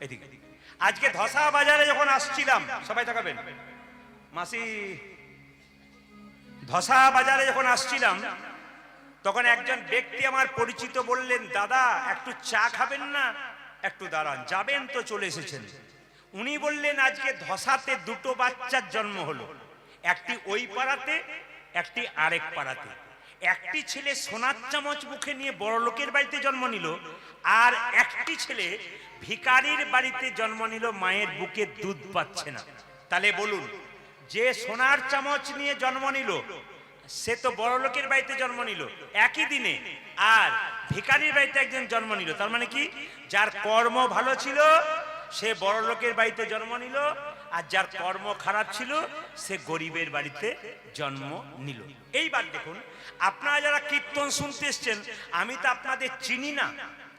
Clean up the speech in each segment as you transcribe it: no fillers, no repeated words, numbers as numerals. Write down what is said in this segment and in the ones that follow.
এদিকে আজকে ধসা বাজারে যখন আসছিলাম, সবাই তাকাবেন মাসি, ধসা বাজারে যখন আসছিলাম তখন একজন ব্যক্তি আমার পরিচিত বললেন, দাদা একটু চা খাবেন না? একটু দাঁড়ান, যাবেন তো চলে এসেছেন। উনি বললেন আজকে ধসাতে দুটো বাচ্চার জন্ম হলো, একটি ওই পাড়াতে, একটি আরেক পাড়াতে। একটি ছেলে সোনার চামচ মুখে নিয়ে বড় লোকের বাড়িতে জন্ম নিল, আর একটি ছেলে ভিখারির বাড়িতে জন্ম নিল, মায়ের বুকে দুধ পাচ্ছে না। তাহলে বলুন, যে সোনার চামচ নিয়ে জন্ম নিল সে তো বড় লোকের বাড়িতে জন্ম নিল একই দিনে, আর ভিখারির বাড়িতে একজন জন্ম নিল। তার মানে কি, যার কর্ম ভালো ছিল সে বড় লোকের বাড়িতে জন্ম নিল, আর যার কর্ম খারাপ ছিল সে গরিবের বাড়িতে জন্ম নিল। এইবার দেখুন, আপনারা যারা কীর্তন শুনতে এসছেন, আমি তো আপনাদের চিনি না।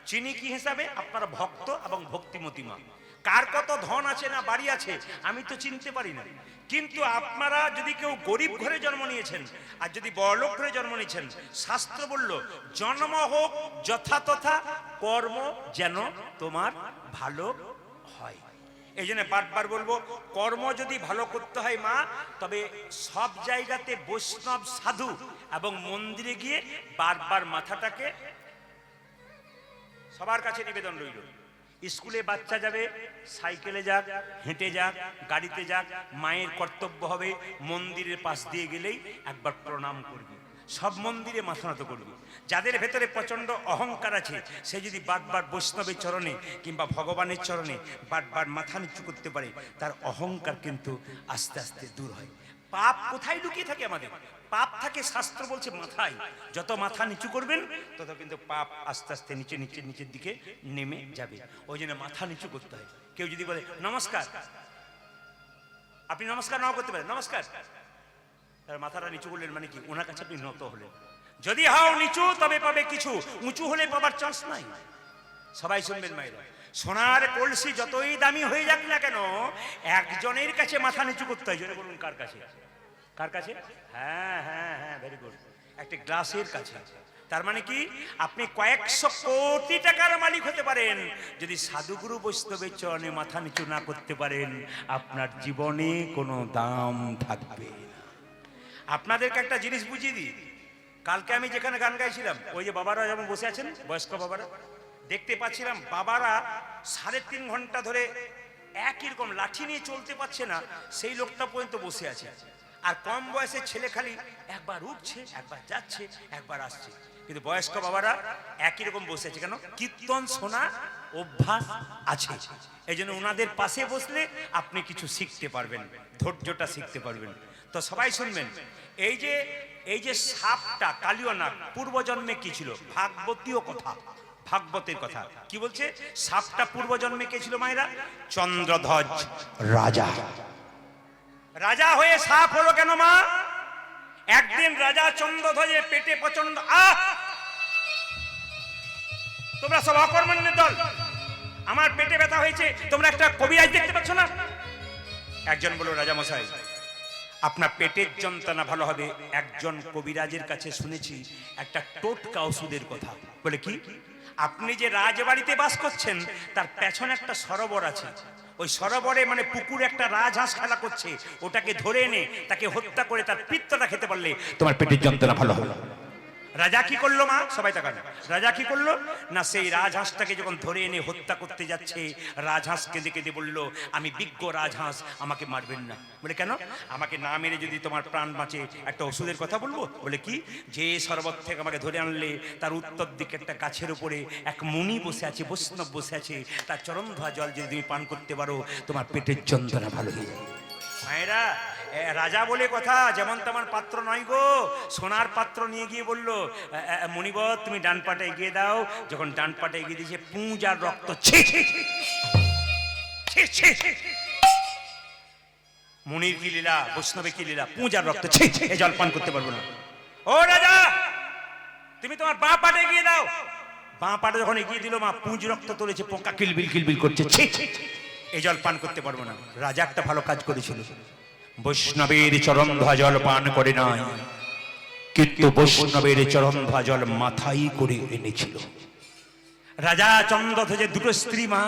চিনি কি হিসাবে? আপনারা ভক্ত এবং ভক্তিমতী মা। কার কত ধন আছে না বাড়ি আছে আমি তো চিনতে পারি না, কিন্তু আপনারা যদি কেউ গরিব ঘরে জন্ম নিয়েছেন আর যদি বড়লোক ঘরে জন্ম নিয়েছেন, শাস্ত্র বলল জন্ম হোক যথাতথা, কর্ম যেন তোমার ভালো হয়। এই জন্য বারবার বলবো, কর্ম যদি ভালো করতে হয় মা, তবে সব জায়গাতে বৈষ্ণব সাধু এবং মন্দিরে গিয়ে বারবার মাথাটাকে, সবার কাছে নিবেদন রইল, স্কুলে বাচ্চা যাবে, সাইকেলে যাক, হেঁটে যাক, গাড়িতে যাক, মায়ের কর্তব্য হবে মন্দিরের পাশ দিয়ে গেলেই একবার প্রণাম করবি, সব মন্দিরে মাথা নত করবি। যাদের ভেতরে প্রচন্ড অহংকার আছে, সে যদি বারবার বৈষ্ণবের চরণে কিংবা ভগবানের চরণে বারবার মাথা নিচু করতে পারে, তার অহংকার কিন্তু আস্তে আস্তে দূর হয়। পাপ কোথায় লুকিয়ে থাকে আমাদের? পাপ থাকে, শাস্ত্র বলছে মাথায়। যত মাথা নিচু করবেন তত কিন্তু পাপ আস্তে আস্তে নিচে নিচে নিচের দিকে নেমে যাবে। ওই জন্য মাথা নিচু করতে হয়। কেউ যদি বলে নমস্কার, আপনি নমস্কার নাও করতে পারেন, নমস্কার, তার মাথাটা নিচু করলেন মানে কি, ওনার কাছে আপনি নত হলেন। যদি হাও নিচু তবে পাবে কিছু, উঁচু হলে পাবার চান্স নাই। সবাই শুনবেন মায়েরা, সোনার কলসি যতই দামি হয়ে যাক না কেন, একজনের কাছে মাথা নিচু করতে হয়। জোরে বলুন, কার কাছে? কার কাছে? হ্যাঁ হ্যাঁ হ্যাঁ, ভেরি গুড, একটা গ্লাসের কাছে। তার মানে কি, আপনি কয়েকশো কোটি টাকার মালিক হতে পারেন, যদি সাধুগুরু বৈষ্ণবের চরণে মাথা নিচু না করতে পারেন, আপনার জীবনে কোনো দাম থাকবে না। আপনাদেরকে একটা জিনিস বুঝিয়ে দিই, কালকে আমি যেখানে গান গাইছিলাম, ওই যে বাবারা যেমন বসে আছেন, বয়স্ক বাবারা, দেখতে পাচ্ছিলাম বাবারা 3.5 ঘন্টা ধরে একই রকম লাঠি নিয়ে চলতে পারছে না, সেই লোকটা পর্যন্ত বসে আছে। আর কম বয়সের ছেলে খালি একবার উঠছে, একবার যাচ্ছে, একবার আসছে, কিন্তু বয়স্ক বাবারা একই রকম বসে আছে। কেন? কীর্তন শোনা অভ্যাস আছে। এই জন্য ওনাদের পাশে বসলে আপনি কিছু শিখতে পারবেন, ধৈর্যটা শিখতে পারবেন। তো সবাই শুনবেন, এই যে সাপটা কালিয় নাগ পূর্বজন্মে কি ছিল? ভাগবতীয় কথা, ভাগবতের কথা কি বলছে? সাপটা পূর্বজন্মে কে ছিল মায়েরা? চন্দ্রধ্বজ রাজা। রাজা হয়ে সাপ হলো কেন মা? একদিন রাজা চন্দ্রধ্বজের পেটে প্রচন্ড তোমরা সব অকর্মণ্যের দল, আমার পেটে ব্যথা হয়েছে, তোমরা একটা কবিরাজ দেখতে পাচ্ছ না? একজন বলল, রাজা মশাই আপনার পেটের যন্ত্রণা ভালো হবে, একজন কবিরাজের কাছে শুনেছি একটা টোটকা ওষুধের কথা। বলে কি? আপনি যে রাজবাড়িতে বাস করছেন তার পেছনে একটা সরোবর আছে, ওই সরোবরে মানে পুকুরে একটা রাজহাঁস খেলা করছে, ওটাকে ধরে এনে তাকে হত্যা করে তার পিত্তটা খেতে পারলে তোমার পেটের যন্ত্রণা ভালো হবে। রাজা কি করলো মা? সবাই তাকান, রাজা কি করলো না, সেই রাজহাঁসটাকে যখন ধরে এনে হত্যা করতে যাচ্ছে, রাজহাঁস কেঁদে কেঁদে বলল, আমি বিজ্ঞ রাজহাঁস, আমাকে মারবেন না। বলে কেন? আমাকে না মেরে যদি তোমার প্রাণ বাঁচে একটা ওষুধের কথা বলবো। বলে কি? যে সরোবর থেকে আমাকে ধরে আনলে তার উত্তর দিকে একটা গাছের উপরে এক মুনি বসে আছে, বৈষ্ণব বসে আছে, তার চরণ ধোয়া জল যদি তুমি পান করতে পারো তোমার পেটের যন্ত্রণা ভালো হয়ে যাবে। মায়েরা, রাজা বলে কথা, যেমন তেমন পাত্র নয় গো, সোনার পাত্র নিয়ে গিয়ে বলল, মণিবর তুমি ডান পাটা এগিয়ে দাও। যখন ডান পাটা এগিয়ে দিয়েছে, পুঁজ আর রক্ত, মুনির কি লীলা, বৈষ্ণবে কি লীলা, পুঁজ আর রক্ত, এ জল পান করতে পারবো না। ও রাজা, তুমি তোমার বাঁ পাটা এগিয়ে দাও। বাঁ পাটা যখন এগিয়ে দিল, মা পুঁজ রক্ত তুলেছে, পোকা কিলবিল কিলবিল করছে, এই জল পান করতে পারবো না। রাজা একটা ভালো কাজ করেছিল, বৈষ্ণবের চরণ ধোয়া জল পান করে নাই, কিন্তু বৈষ্ণবের চরণ ধোয়া জল মাথায় করে এনেছিল। রাজা চন্দ্রধ্বজের দুটো স্ত্রী মা,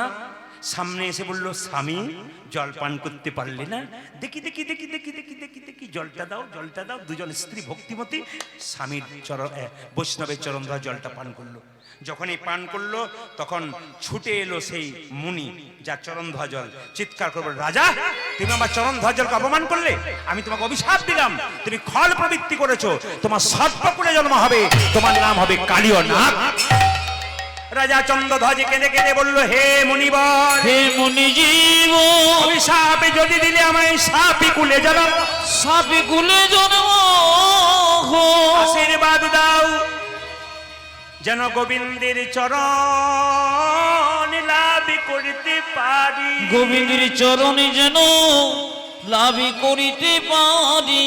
সামনে এসে বলল, স্বামী জল পান করতে পারলে না? দেখি দেখি দেখি দেখি দেখি দেখি দেখি জলটা দাও, জলটা দাও। দুজন স্ত্রী ভক্তিমতী স্বামীর বৈষ্ণবের চরণ ধোয়া জলটা পান করলো। যখন এই পান করলো তখন ছুটে এলো সেই মুনি যার চরণ ধোয়া জল, চিৎকার করবো, রাজা তুমি আমার চরণ ধোয়া জলকে অপমান করলে, আমি তোমাকে অভিশাপ দিলাম, তুমি খল প্রবৃত্তি করেছো, তোমার সর্পকুলে জন্ম হবে, তোমার নাম হবে কালীয় নাগ। রাজা চন্দ্রধ্বজ কেঁদে কেঁদে বলল, হে মুনিবর, হে মুনিজীব, অভিশাপে যদি দিলে আমায় সাপি কুলে জন্ম, সাপে কুলে জন্ম, আশীর্বাদ দাও যেন গোবিন্দের চরণ লাভ করতে পারি, গোবিন্দের চরণে যেন লাভি করিতে পারি।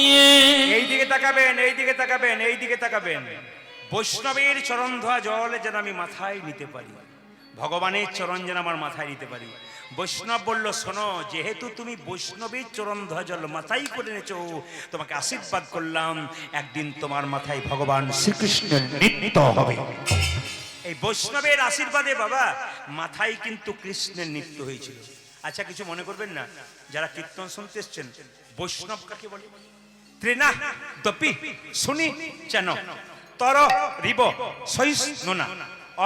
এইদিকে তাকাবেন, এইদিকে তাকাবেন, এইদিকে তাকাবেন। বৈষ্ণবের চরণ ধোয়া জল যেন আমি মাথায় নিতে পারি, ভগবানের চরণ যেন আমার মাথায় নিতে পারি। বৈষ্ণব বলল, শোনো, যেহেতু তুমি বৈষ্ণবের চরণ ধোয়া জল মাথায় করে নেছো, তোমাকে আশীর্বাদ করলাম, একদিন তোমার মাথায় ভগবান শ্রীকৃষ্ণের নৃত্য হবে। এই বৈষ্ণবের আশীর্বাদে বাবা মাথায় কিন্তু কৃষ্ণের নৃত্য হয়েছিল। আচ্ছা, কিছু মনে করবেন না যারা কীর্তন শুনতে এসছেন, বৈষ্ণব কাকে বলে? ত্রিনা দপি শুনি চেন তর রিব সইস নোনা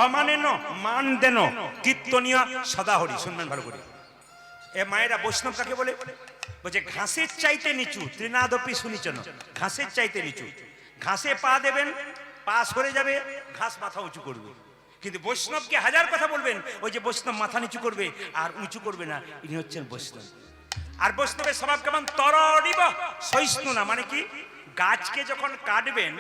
অমানেন মান দেন কীর্তনীয় সদাহরি। শুনবেন ভালো করে, এ মায়েরা বৈষ্ণব কাকে বলে? বলছে ঘাসের চাইতে নিচু, ত্রিনাদপি শুনিছেন, ঘাসের চাইতে নিচু। ঘাসে পা দেবেন, পা সরে যাবে, ঘাস মাথা উঁচু করবে। কিন্তু বৈষ্ণবকে হাজার কথা বলবেন, ওই যে বৈষ্ণব মাথা নিচু করবে আর উঁচু করবে না, ইনি হচ্ছেন বৈষ্ণব। আর বৈষ্ণবের স্বভাব কেমন? তরড়িব সহিষ্ণু না, মানে কি? গাছকে যখন কাটবেন,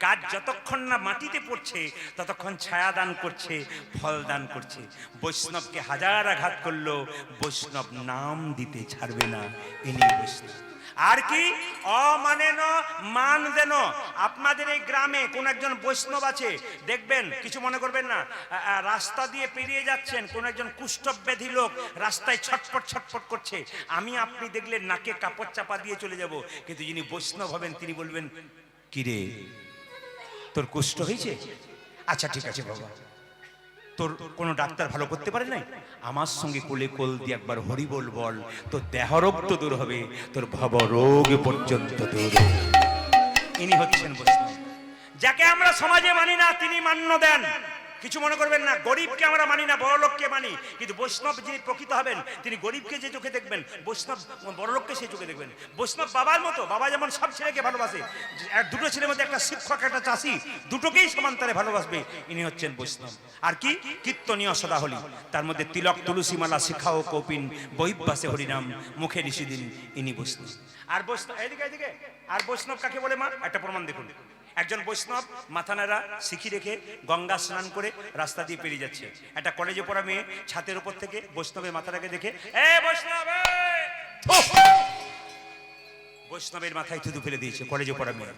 গাছ যতক্ষণ না মাটিতে পড়ছে ততক্ষণ ছায়া দান করছে, ফল দান করছে। বৈষ্ণবকে হাজার আঘাত করলো, বৈষ্ণব নাম দিতে ছাড়বে না, ইনি বৈষ্ণব। আর কি অমানেন মান দেন। আপনাদের এই গ্রামে কোন একজন বৈষ্ণব আছে, দেখবেন, কিছু মনে করবেন না, রাস্তা দিয়ে পেরিয়ে যাচ্ছেন, কোন একজন কুষ্ঠব্যাধি লোক রাস্তায় ছটপট ছটপট করছে, আমি আপনি দেখলে নাকে কাপড় চাপা দিয়ে চলে যাব, কিন্তু যিনি বৈষ্ণব হবেন তিনি বলবেন, কিরে তোর কুষ্ঠ হয়েছে? আচ্ছা ঠিক আছে বাবা, তোর কোনো ডাক্তার ভালো করতে পারে নাই, আমার সঙ্গে কোলে কোল দিয়ে একবার হরি বল বল, তোর দেহরোগ তো দূর হবে, তোর ভবরোগ পর্যন্ত দূর হবে। ইনি হচ্ছেন বৈষ্ণব। যাকে আমরা সমাজে মানি না তিনি মান্য দেন। কিছু মনে করবেন না, গরিবকে আমরা মানি না, বড় লোককে মানি, কিন্তু বৈষ্ণব যিনি প্রকৃত হবেন তিনি গরিবকে যে চোখে দেখবেন, বৈষ্ণব বড় লোককে সেই চোখে দেখবেন। বৈষ্ণব বাবার মতো, বাবা যেমন সব ছেলেকে ভালোবাসে, দুটো ছেলের মধ্যে একটা শিক্ষক একটা চাষি, দুটোকেই সমান্তরে ভালোবাসবে, ইনি হচ্ছেন বৈষ্ণব। আর কি কীর্তনীয় সদাহলি, তার মধ্যে তিলক তুলসী মালা শিখা ও কৌপিন বহিবাসে হরিনাম মুখে ঋষিদিন, ইনি বৈষ্ণব। আর বৈষ্ণব এদিকে এদিকে, আর বৈষ্ণব কাকে বলে মা? একটা প্রমাণ দেখুন। একজন বৈষ্ণব মাথা নাড়া শিখি রেখে গঙ্গা স্নান করে রাস্তা দিয়ে পেরিয়ে যাচ্ছে। একটা কলেজে পড়া মেয়ে ছাতের উপর থেকে বৈষ্ণবের মাথাটাকে দেখে, এ বৈষ্ণব, বৈষ্ণবের মাথায় থুতু ফেলে দিয়েছে কলেজে পড়া মেয়ে।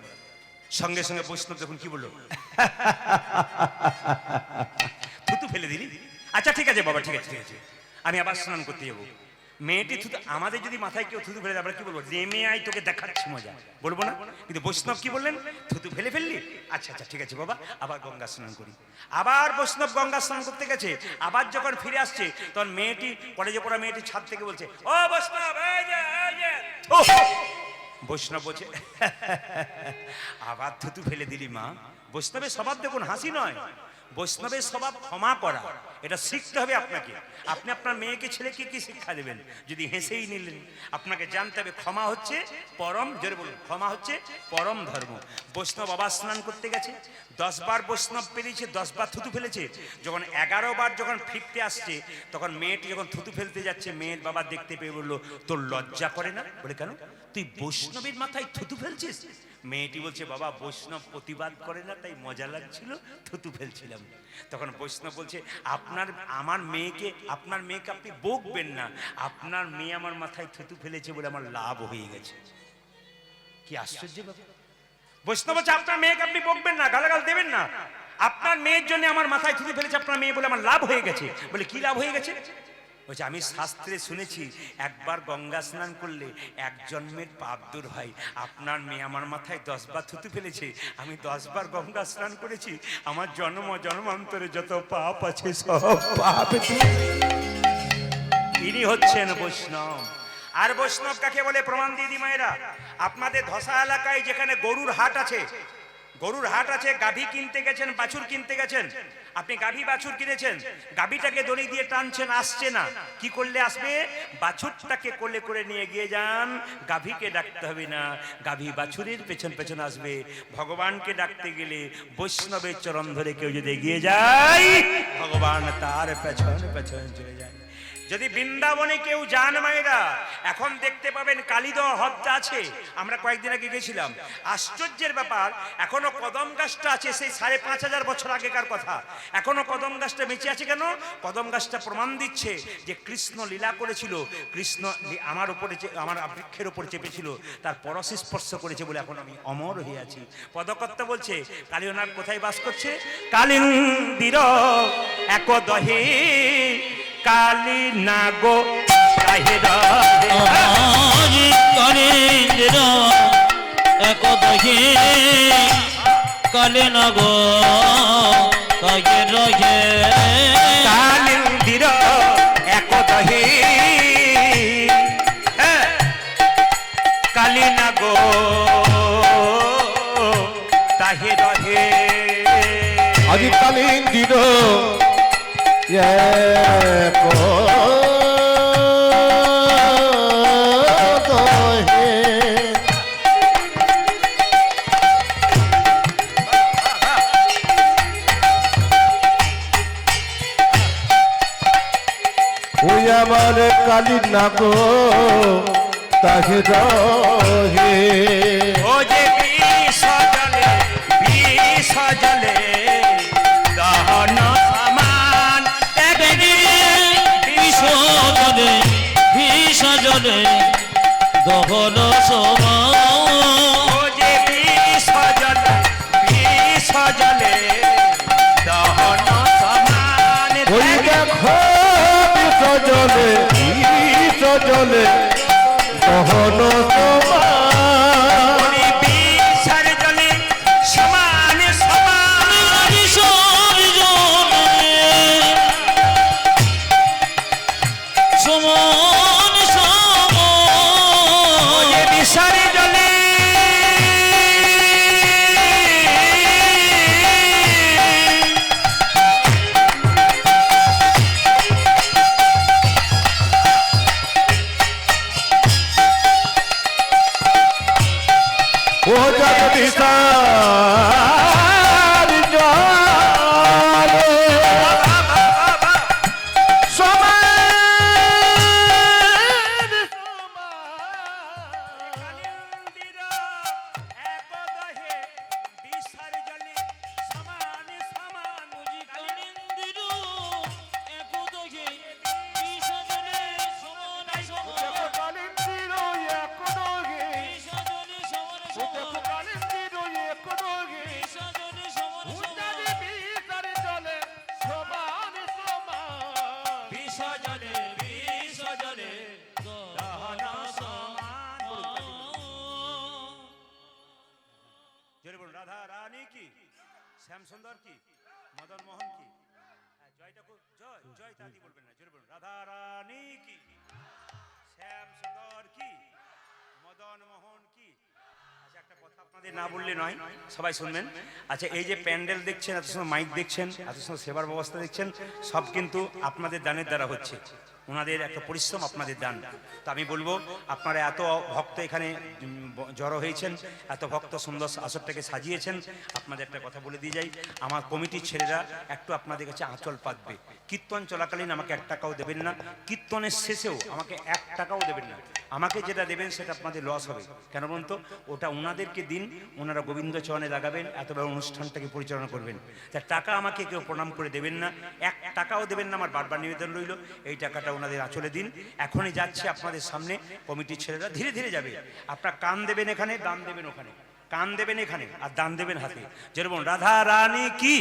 সঙ্গে সঙ্গে বৈষ্ণব দেখুন কি বললো, থুতু ফেলে দিলি? আচ্ছা ঠিক আছে বাবা, ঠিক আছে ঠিক আছে, আমি আবার স্নান করতে যাবো। মেয়েটি থুতু, আমাদের যদি মাথায় কেউ থুতু ফেলে দেয় আমরা কি বলবো? নেমে আয়, তোকে দেখাচ্ছি মজা, বলবো না? কিন্তু বৈষ্ণব কি বললেন? থুতু ফেলে ফেললি? আচ্ছা আচ্ছা ঠিক আছে বাবা, আবার গঙ্গা স্নান করি। আবার বৈষ্ণব গঙ্গা স্নান করতে গেছে, আবার যখন ফিরে আসছে তখন মেয়েটি, কলেজে পড়া মেয়েটি ছাদ থেকে বলছে, ও বৈষ্ণব, এই যে এই যে। বৈষ্ণব বলছে, আবার থুতু ফেলে দিলি মা? বৈষ্ণবের স্বভাব দেখুন, হাসি নয়, বৈষ্ণবের স্বভাব ক্ষমা করা। এটা শিখতে হবে আপনাকে। আপনি আপনার মেয়েকে ছেলেকে কি শিক্ষা দেবেন যদি হেসেই নিলেন? আপনাকে জানতে হবে ক্ষমা হচ্ছে পরম, জোরে বলুন, ক্ষমা হচ্ছে পরম ধর্ম। বৈষ্ণব বাবা স্নান করতে গেছে, 10 বার বৈষ্ণব পেরিয়েছে, 10 বার থুতু ফেলেছে। যখন 11 বার যখন ফিরতে আসছে, তখন মেয়েটি যখন থুতু ফেলতে যাচ্ছে, মেয়ের বাবা দেখতে পেয়ে বললো, তোর লজ্জা করে না? বলে কেন? তুই বৈষ্ণবের মাথায় থুতু ফেলছিস? মেয়েটি বলছে, বাবা বৈষ্ণব প্রতিবাদ করে না তাই মজা লাগছিল, থুতু ফেলছিলাম। তখন বৈষ্ণব বলছে, আপনার মেয়েকে আপনি বকবেন না, আপনার মেয়ে আমার মাথায় থুতু ফেলেছে বলে আমার লাভ হয়ে গেছে। কি আশ্চর্য বাবা! বৈষ্ণব বলছে, আপনার মেয়েকে আপনি বকবেন না, গালাগাল দেবেন না, আপনার মেয়ের জন্য আমার মাথায় থুতু ফেলেছে আপনার মেয়ে বলে আমার লাভ হয়ে গেছে। বলে কি লাভ হয়ে গেছে? বলছে, আমি শাস্ত্রে শুনেছি একবার গঙ্গা স্নান করলে 1 জন্মের পাপ দূর হয়। আপনার মেয়ে আমার মাথায় 10 বার থুতু ফেলেছে, আমি 10 বার গঙ্গা স্নান করেছি, আমার জন্মান্তরে যত পাপ আছে সব পাপ। তিনি হচ্ছেন বৈষ্ণব। আর বৈষ্ণব কাকে বলে প্রমাণ দিদি মায়েরা, আপনাদের ধসা এলাকায় যেখানে গরুর হাট আছে, গরুর হাট আছে, গাভী কিনতে গেছেন, বাছুর কিনতে গেছেন, আপনি গাভী বাছুর কিনেছেন, গাভীটাকে দড়ি দিয়ে টানছেন, আসছে না, কি করলে আসবে? বাছুরটাকে কোলে করে নিয়ে গিয়ে যান, গাভীকে ডাকতে হবে না, গাভী বাছুরের পেছন পেছন আসবে। ভগবানকে ডাকতে গেলে বৈষ্ণবের চরণ ধরে কেউ যদি এগিয়ে যায়, ভগবান তার পেছন পেছন চলে যায়। যদি বৃন্দাবনে কেউ যান মায়েরা, এখন দেখতে পাবেন কালিদহ হ্রদটা আছে, আমরা কয়েকদিন আগে গেছিলাম, আশ্চর্যের ব্যাপার, এখনো কদম গাছটা আছে, সেই 5,500 বছর আগেকার কথা, এখনো কদম গাছটা বেঁচে আছে। কেন? কদম গাছটা প্রমাণ দিচ্ছে যে কৃষ্ণ লীলা করেছিল, কৃষ্ণ আমার উপরে, আমার বৃক্ষের উপরে চেপেছিল, তার পরশ স্পর্শ করেছে বলে এখন আমি অমর হয়ে আছি। পদকর্তা বলছে কালীনাথ কোথায় বাস করছে? কালিন্দির একদহে কালী নাগো কালিন্দির একদহে কালী নাগো কাহে রহে, কালিন্দির একদহে কালী নাগো তাহে রহে। আজি কালিন্দির ওই আমার কালী নাগো তাহে রহে। ও যে বিষ জলে দহন সমান, বিষ জলে দহন সমান, ও যে বিষ জলে দহন সমান। ওই দেখো বিষ জলে দহন সমান, বিষের জলে সমান সমান, বিষর জলে সমান সমান, যে বিষের জলে ও জগদীশার জলে সমান কালিন্দির একদহে বিষের জলে সমান সমান। কালিন্দির একদহে বিষ জলে সমান সমান, কালিন্দির একদহে বিষ জলে সমান সমান, কালিন্দির একদহে বিষ জলে সমান সমান, বিষের জলে সমান সমান। বিষ জলে দহন সমান। জোরে বলুন রাধা রানী কি, শ্যাম সুন্দর কি, মদন মোহন কি, জয়টা জয় জয় তাদি বলবেন না, জোরে বলুন রাধা রানী কি, শ্যাম সুন্দর কি, মদন মোহন কি। আচ্ছা একটা কথা আপনাদের না বললে নয়, সবাই শুনবেন। আচ্ছা এই যে প্যান্ডেল দেখছেন, এত সময় মাইক দেখছেন, এত সময় সেবার ব্যবস্থা দেখছেন, সব কিন্তু আপনাদের দানের দ্বারা হচ্ছে, ওনাদের একটা পরিশ্রম, আপনাদের দান। তো আমি বলবো আপনারা এত ভক্ত এখানে জড়ো হয়েছেন, এত ভক্ত সুন্দর আসরটাকে সাজিয়েছেন, আপনাদের একটা কথা বলে দিয়ে যাই, আমার কমিটির ছেলেরা একটু আপনাদের কাছে আঁচল পাতবে। কীর্তন চলাকালীন আমাকে 1 টাকাও দেবেন না, কীর্তনের শেষেও আমাকে 1 টাকাও দেবেন না। আমাকে যেটা দেবেন সেটা আপনাদের লস হবে। কেন বলুন তো? ওটা ওনাদেরকে দিন, ওনারা গোবিন্দ চরণে লাগাবেন, এত বড় অনুষ্ঠানটাকে পরিচালনা করবেন। তা টাকা আমাকে কেউ প্রণাম করে দেবেন না, 1 টাকাও দেবেন না, আমার বারবার নিবেদন রইল। এই টাকাটা ওনাদের আঁচলে দিন। এখনই যাচ্ছে আপনাদের সামনে, কমিটির ছেলেরা ধীরে ধীরে যাবে। আপনারা কান দেবেন এখানে, দান দেবেন ওখানে, কান দেবেন এখানে আর দান দেবেন হাতে। যেরকম রাধা রানী কি,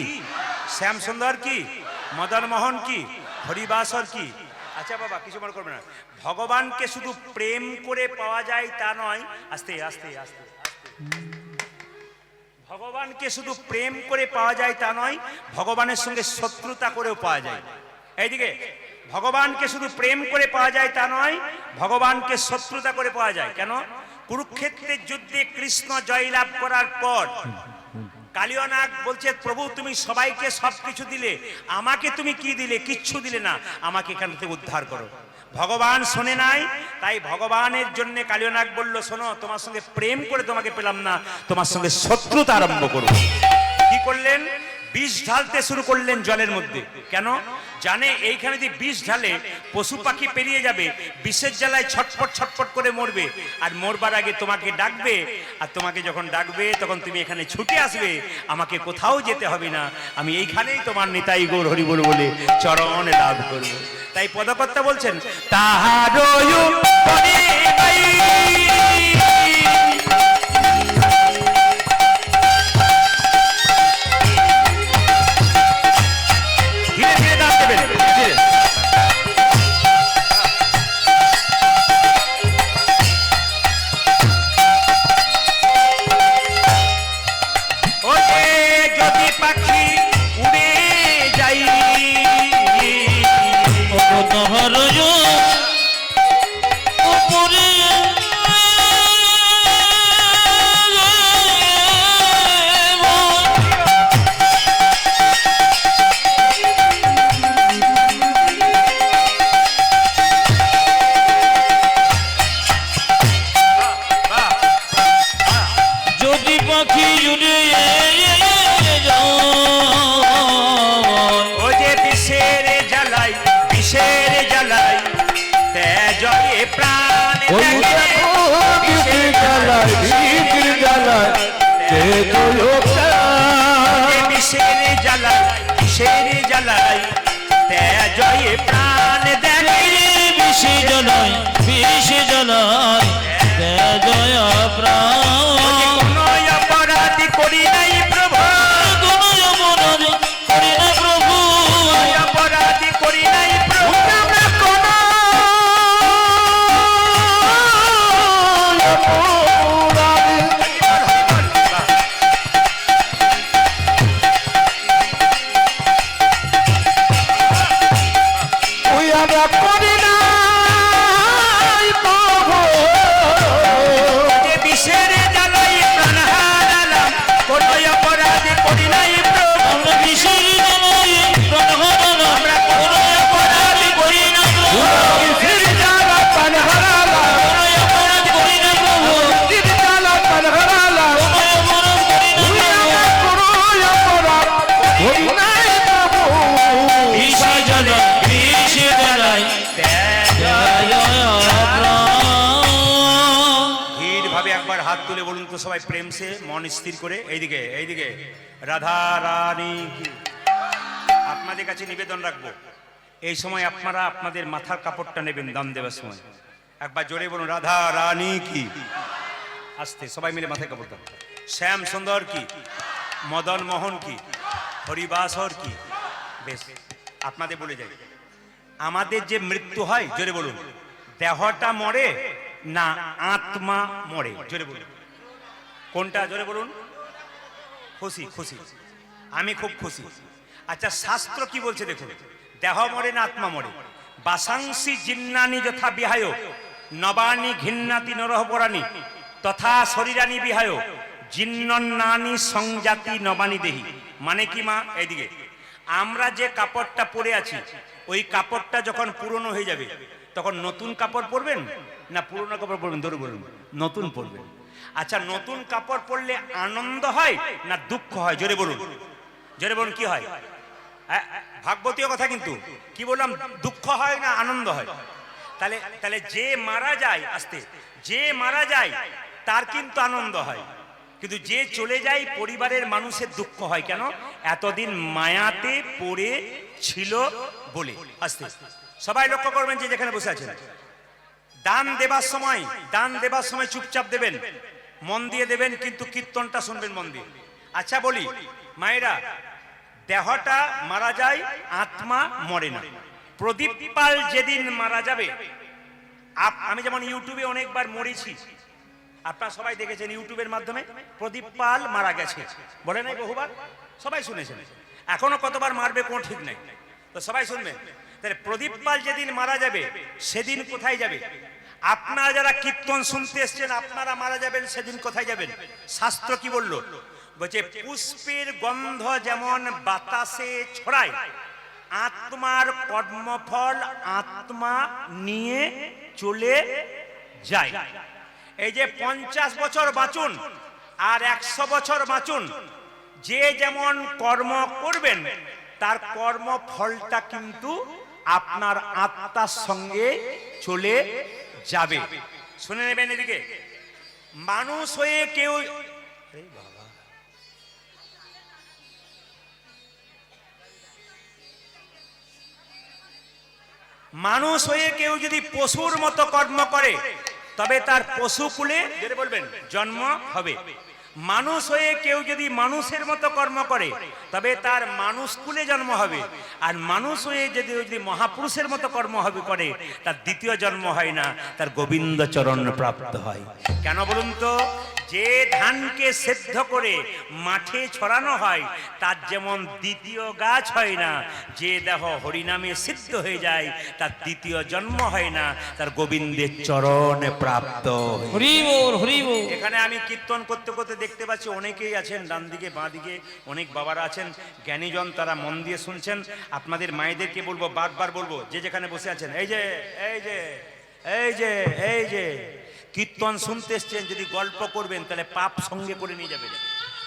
শ্যাম সুন্দর কি, মদন মোহন কি, হরিবাসর কি। আচ্ছা বাবা কিছু মনে করবে না, ভগবানকে শুধু প্রেম করে পাওয়া যায় তা নয়, আস্তে আস্তে আস্তে, ভগবানকে শুধু প্রেম করে পাওয়া যায় তা নয়, ভগবানের সঙ্গে শত্রুতা করেও পাওয়া যায়। এইদিকে ভগবানকে শুধু প্রেম করে পাওয়া যায় তা নয়, ভগবানকে শত্রুতা করে পাওয়া যায়। কেন? কুরুক্ষেত্রের যুদ্ধে কৃষ্ণ জয়লাভ করার পর কালিয়নাগ বলছে, প্রভু তুমি সবাইকে সবকিছু দিলে, আমাকে তুমি কি দিলে? কিচ্ছু দিলে না, আমাকে এখান থেকে উদ্ধার করো। ভগবান শোনে নাই, তাই ভগবানের জন্য কালিয়নাগ বলল, শোনো, তোমার সঙ্গে প্রেম করে তোমাকে পেলাম না, তোমার সঙ্গে শত্রুতা আরম্ভ করো। কি করলেন? বিষ ঢালতে শুরু করলেন জলের মধ্যে। কেন? জানে এইখানে যদি বিষ ঢালে পশু পাখি পেরিয়ে যাবে, বিষের জ্বালায় ছটফট ছটফট করে মরবে, আর মরবার আগে তোমাকে ডাকবে, আর তোমাকে যখন ডাকবে তখন তুমি এখানে ছুটে আসবে, আমাকে কোথাও যেতে হবে না, আমি এইখানেই তোমার নিতাই গৌর হরি বল বলে চরণ লাভ করব। তাই পদকর্তা বলছেন, তাহারও উপরে নাই। ধীরে ধীরে দাঁত দেবেন, ধীরে। ওরে যদি পাখি উড়ে যাই, তাহার উপরে যদি পাখি উড়ে ও যে বিষের জ্বালাই, বিষের জ্বালাই তেজয়ে প্রাণ ওই ত্যাগে, দেখো বিচির জ্বালায়, বিচির জ্বালায়, তেজো প্রাণ। যে বিষের জ্বালাই, বিষের জ্বালাই তেজয়ে প্রাণ দেখে। বিষে জলায়, বিষে জলায় জয় প্রাণ। কোন অপরাধী করি নাই প্রভু, কোনো অপরাধী করি না প্রভু, অপরাধী করি নাই প্রভু, আমরা কোনো অপরাধী ওই আমরা করি নাই প্রভু। যে বিষের জ্বালাই প্রাণ হারালাম, কোন অপরাধী করি নাই প্রভু, আমরা বিষের জ্বালায় প্রাণ হারালাম, আমরা কোনো অপরাধী করি না প্রভু, বিচির জ্বালা প্রাণ হারালাম, কোনো অপরাধ করি না প্রভু, বিচির জ্বালা প্রাণ হারালাম। কোনো অপরাধ করি না ওই প্রভু। আমরা কোনো অপরাধ করি নাই প্রভু। বিষে জলায়, বিষে জলায় জয় প্রাণ। ধীর ভাবে একবার হাত তুলে বলুন তো সবাই, প্রেম সে মন স্থির করে। এইদিকে, এইদিকে, রাধা রানী কি। আপনাদের কাছে নিবেদন রাখবো, এই সময় আপনারা আপনাদের মাথার কাপড়টা নেবেন দান দেওয়ার সময়। একবার জোরে বলুন, রাধা রানী কি। আস্তে সবাই মিলে মাথায় কাপড় দাও। শ্যাম সুন্দর কি, মদন মোহন কি, হরিবাসর কি। বেশ, আপনাদের বলে যাই, আমাদের যে মৃত্যু হয়, জোরে বলুন, দেহটা মরে না আত্মা মরে? জোরে বলুন, কোনটা? জোরে বলুন। খুশি, খুশি, আমি খুব খুশি। আচ্ছা, শাস্ত্র কি বলছে দেখুন, দেহ মরে না আত্মা মরে? বাসাংসি জিন্নানি যথা বিহায় নবানি ঘিন্নাতি নরহপরাণী তথা শরীরানি বিহায় জিন্নন্নানি সংজাতি নবানি দেহি। মানে কি মা? এইদিকে, আমরা যে কাপড়টা পরে আছি, ওই কাপড়টা যখন পুরনো হয়ে যাবে তখন নতুন কাপড় পরবেন না পুরনো কাপড় পরবেন? ধরে বলুন, নতুন পরবেন। আচ্ছা, নতুন কাপড় পরলে আনন্দ হয় না দুঃখ হয়? জোরে বলুন, জোরে বলুন, কি হয়? ভাগবতীয় কথা কিন্তু, কি বললাম, দুঃখ হয় না আনন্দ হয়? তাহলে তাহলে যে মারা যায়, আস্তে, যে মারা যায় তার কিন্তু আনন্দ হয়, কিন্তু যে চলে যায় পরিবারের মানুষের দুঃখ হয়। কেন? এতদিন মায়াতে পড়ে ছিল বলে। আস্তে সবাই লক্ষ্য করবেন যে যেখানে বসে আছেন, দান দেবার সময়, দান দেবার সময় চুপচাপ দেবেন, মন দিয়ে দেবেন, কিন্তু কীর্তনটা শুনবেন মন দিয়ে। আচ্ছা বলি মায়েরা, দেহটা মারা যায়, আত্মা মরে না। প্রদীপ পাল যেদিন মারা যাবে, আমি যেমন ইউটিউবে অনেকবার মরেছি, আপনারা সবাই দেখেছেন ইউটিউবের মাধ্যমে, প্রদীপ পাল মারা গেছে, বলে নাই বহুবার? সবাই শুনেছেন। এখনো কতবার মারবে কোনো ঠিক নাই, তো সবাই শুনবেন। তাহলে প্রদীপ পাল যেদিন মারা যাবে সেদিন কোথায় যাবে? আপনারা যারা কীর্তন শুনতে এসছেন আপনারা মারা যাবেন, সেদিন কোথায় যাবেন? শাস্ত্র কি বললো? বলছে পুষ্পের গন্ধ যেমন বাতাসে ছড়ায়, আত্মার কর্মফল আত্মা নিয়ে চলে যায়। এই যে 50 বছর বাঁচুন আর 100 বছর বাঁচুন, যে যেমন কর্ম করবেন তার কর্মফলটা কিন্তু আপনার আত্মার সঙ্গে চলে যাবে। শুনে নেবেন এদিকে, মানুষ হয়ে কেউ মানুষ হয়ে কেউ যদি পশুর মতো কর্ম করে তবে তার পশুকুলে যেটা বলবেন জন্ম হবে। মানুষ হয়ে কেউ যদি মানুষের মতো কর্ম করে তবে তার মানুষকুলে জন্ম হবে। আর মানুষ হয়ে যদি মহাপুরুষের মতো কর্ম হবে করে তার দ্বিতীয় জন্ম হয় না, তার গোবিন্দ চরণ প্রাপ্ত হয়। কেন বলুন তো? যে ধানকে সেদ্ধ করে মাঠে ছড়ানো হয় তার যেমন দ্বিতীয় গাছ হয় না, যে দেহ হরিনামে সিদ্ধ হয়ে যায় তার দ্বিতীয় জন্ম হয় না, তার গোবিন্দের চরণে প্রাপ্ত। হরি বল, হরি বল। এখানে আমি কীর্তন করতে করতে দেখতে পাচ্ছি অনেকেই আছেন, ডান দিকে বাঁ দিকে অনেক বাবারা আছেন জ্ঞানীজন, তারা মন দিয়ে শুনছেন। আপনাদের মায়েদেরকে বলবো, বারবার বলবো, যে যেখানে বসে আছেন, এই যে এই যে এই যে এই যে কীর্তন শুনতে এসছেন, যদি গল্প করবেন তাহলে পাপ সঙ্গে করে নিয়ে যাবেন,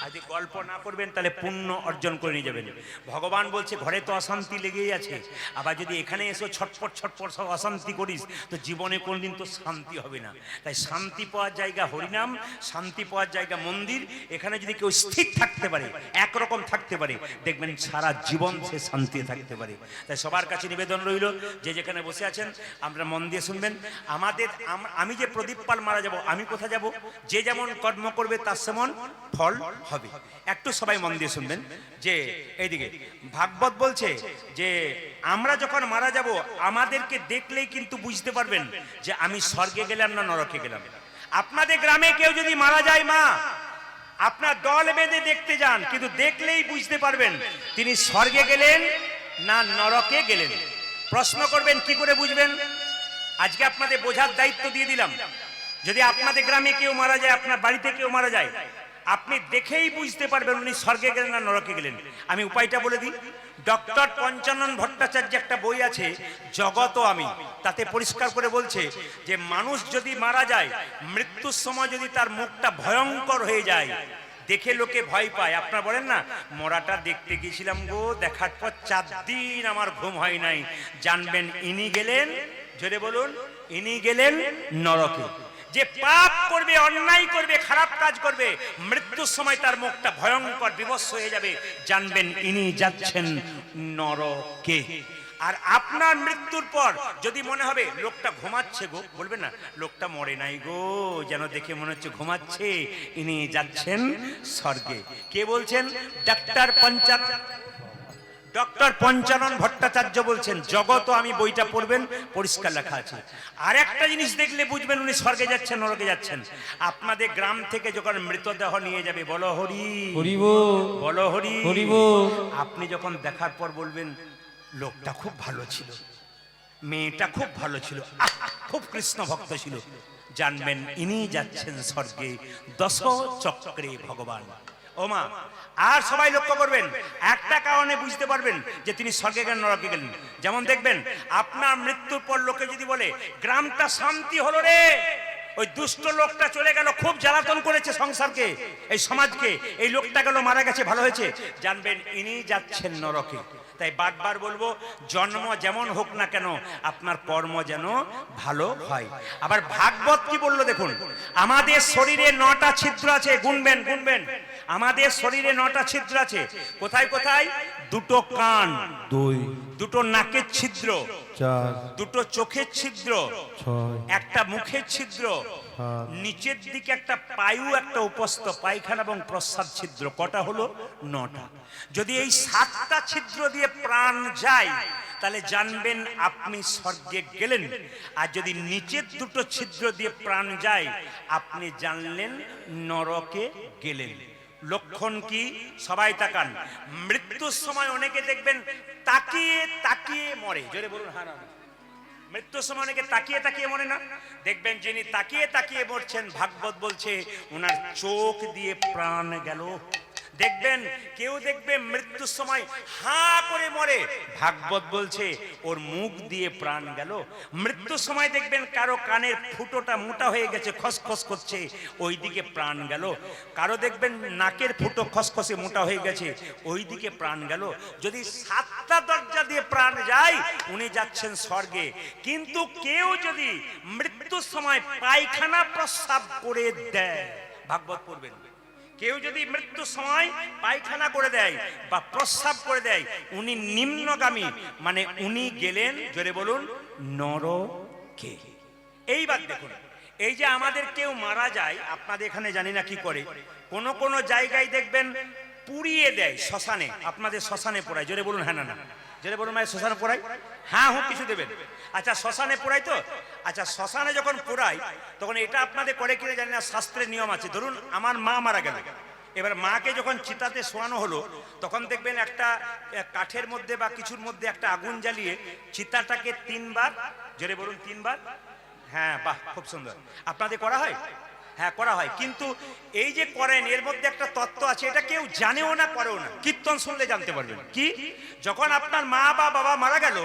আর যদি গল্প না করবেন তাহলে পুণ্য অর্জন করে নিয়ে যাবেন। ভগবান বলছে ঘরে তো অশান্তি লেগেই আছে, আবার যদি এখানে এসে ছটপট ছটপট সব অশান্তি করিস তো জীবনে কোনদিন তো শান্তি হবে না। তাই শান্তি পাওয়ার জায়গা হরিনাম, শান্তি পাওয়ার জায়গা মন্দির। এখানে যদি কেউ স্থির থাকতে পারে, একরকম থাকতে পারে, দেখবেন সারা জীবন সে শান্তি থাকতে পারে। তাই সবার কাছে নিবেদন রইল, যে যেখানে বসে আছেন আমরা মন দিয়ে শুনবেন। আমি যে প্রদীপ পাল মারা যাব, আমি কোথায় যাব? যে যেমন কর্ম করবে তার সেমন ফল হবে। একটু সবাই মন দিয়ে শুনবেন। যে এইদিকে ভাগবত বলছে যে আমরা যখন মারা যাব আমাদেরকে দেখলেই কিন্তু বুঝতে পারবেন যে আমি স্বর্গে গেলাম না নরকে গেলাম। আপনাদের গ্রামে কেউ যদি মারা যায়, মা আপনার দল বেঁধে দেখতে যান, কিন্তু দেখলেই বুঝতে পারবেন তিনি স্বর্গে গেলেন না নরকে গেলেন। প্রশ্ন করবেন কি করে বুঝবেন? আজকে আপনাদের বোঝার দায়িত্ব দিয়ে দিলাম। যদি আপনাদের গ্রামে কেউ মারা যায়, আপনার বাড়িতে কেউ মারা যায়, আপনি দেখেই বুঝতে পারবেন উনি স্বর্গে গেলেন না নরকে গেলেন। আমি উপায়টা বলে দিই। ডক্টর পঞ্চানন ভট্টাচার্য একটা বই আছে জগত আমি, তাতে পরিষ্কার করে বলছে যে মানুষ যদি মারা যায়, মৃত্যুর সময় যদি তার মুখটা ভয়ঙ্কর হয়ে যায়, দেখে লোকে ভয় পায়। আপনারা বলেন না, মরাটা দেখতে গেছিলাম গো, দেখার পর 4 দিন আমার ঘুম হয় নাই, জানবেন ইনি গেলেন, জোরে বলুন, ইনি গেলেন নরকে। যে পাপ করবে, অন্যায় করবে, খারাপ কাজ করবে, মৃত্যুর সময় তার মুখটা ভয়ঙ্কর বিভৎস হয়ে যাবে, জানবেন ইনি যাচ্ছেন নরকে। আর আপনার মৃত্যুর পর যদি মনে হবে লোকটা ঘুমাচ্ছে গো, বলবেন না লোকটা মরে নাই গো, যেন দেখে মনে হচ্ছে ঘুমাচ্ছে, ইনি যাচ্ছেন স্বর্গে। কে বলছেন? ডক্টর পঞ্চানন ভট্টাচার্য বলছেন। জগত আমি বইটা পড়বেন, পরিষ্কার লেখা আছে। আর একটা জিনিস দেখলে বুঝবেন উনি স্বর্গে যাচ্ছেন নরকে যাচ্ছেন। আপনাদের গ্রাম থেকে যখন মৃতদেহ নিয়ে যাবে, বলো হরি, হরি বল, বলো হরি, হরি বল। আপনি যখন দেখার পর বলবেন লোকটা খুব ভালো ছিল, মেয়েটা খুব ভালো ছিল, খুব কৃষ্ণ ভক্ত ছিল, জানবেন ইনি যাচ্ছেন স্বর্গে, 10 চক্রে ভগবান। ও মা, আর সবাই লক্ষ্য করবেন, একটা কারণে বুঝতে পারবেন যে তিনি স্বর্গে গেলেন নরকে গেলেন। যেমন দেখবেন আপনার মৃত্যুর পর লোকে যদি বলে গ্রামটা শান্তি হলো রে, ওই দুষ্ট লোকটা চলে গেল, খুব জ্বালাতন করেছে সংসারকে, এই সমাজকে, এই লোকটা গেল মারা গেছে, ভালো হয়েছে, জানবেন ইনি যাচ্ছেন নরকে। তাই বারবার বলবো, জন্ম যেমন হোক না কেন আপনার কর্ম যেন ভালো হয়। আবার ভাগবত কি বললো দেখুন, আমাদের শরীরে 9টা ছিদ্র আছে, গুনবেন গুনবেন, আমাদের শরীরে 9টা ছিদ্র আছে। কোথায় কোথায়? 2টো কান, 2টো নাকের ছিদ্র, 2টো চোখের ছিদ্র, 1টা মুখের ছিদ্র, নিচের দিকে একটা পায়ু, একটা উপস্থ পায়খানা এবং প্রস্রাব ছিদ্র। কটা হলো? 9টা। যদি এই 7টা ছিদ্র দিয়ে প্রাণ যায় তাহলে জানবেন আপনি স্বর্গে গেলেন। আর যদি নিচের 2টো ছিদ্র দিয়ে প্রাণ যায় আপনি জানলেন নরকে গেলেন। লক্ষণ কি? সবাই তাকান। মৃত্যুর সময় অনেকে দেখবেন তাকিয়ে তাকিয়ে মরে। জোরে বলুন হ্যাঁ না না। মৃত্যুর সময় অনেকে তাকিয়ে তাকিয়ে মরে না? দেখবেন যিনি তাকিয়ে তাকিয়ে মরছেন, ভাগবত বলছে ওনার চোখ দিয়ে প্রাণ গেল। দেখবেন কেউ দেখবে মৃত্যুর সময় হাঁ করে মরে, ভাগবত বলছে ওর মুখ দিয়ে প্রাণ গেল। মৃত্যুর সময় দেখবেন কারো কানের ফুটোটা মোটা হয়ে গেছে, খসখস করছে, ওই দিকে প্রাণ গেল। কারো দেখবেন নাকের ফুটো খসখসে মোটা হয়ে গেছে, ওই দিকে প্রাণ গেল। যদি 7টা দরজা দিয়ে প্রাণ যায় উনি যাচ্ছেন স্বর্গে। কিন্তু কেউ যদি মৃত্যুর সময় পায়খানা প্রস্রাব করে দেয়, ভাগবত পড়বেন, কেউ যদি মৃত্যুর সময় পায়খানা করে দেয় বা প্রস্রাব করে দেয়, উনি নিম্নগামী, মানে উনি গেলেন, জোরে বলুন, নরকে। এইবার দেখুন, এই যে আমাদের কেউ মারা যায়, আপনাদের এখানে জানি না কি করে, কোন কোন জায়গায় দেখবেন পুড়িয়ে দেয় শ্মশানে। আপনাদের শ্মশানে পোড়ায়? জোরে বলুন হ্যাঁ না না। জোরে বলুন মানে শ্মশানে পোড়ায়? হ্যাঁ হুঁ কিছু দেবেন। আচ্ছা শ্মশানে পোড়ায় তো? আচ্ছা শ্মশানে যখন পোড়ায় তখন এটা আপনাদের করে কিনা জানি না, শাস্ত্রের নিয়ম আছে। ধরুন আমার মা মারা গেল, এবার মাকে যখন চিতাতে শোয়ানো হলো তখন দেখবেন একটা কাঠের মধ্যে বা কিছুর মধ্যে একটা আগুন জ্বালিয়ে চিতাটাকে 3বার, জোরে বলুন 3বার, হ্যাঁ বাহ খুব সুন্দর, আপনাদের করা হয়? হ্যাঁ করা হয়। কিন্তু এই যে করেন এর মধ্যে একটা তত্ত্ব আছে, এটা কেউ জানেও না করেও না, কীর্তন শুনলে জানতে পারবেন। কি? যখন আপনার মা বা বাবা মারা গেল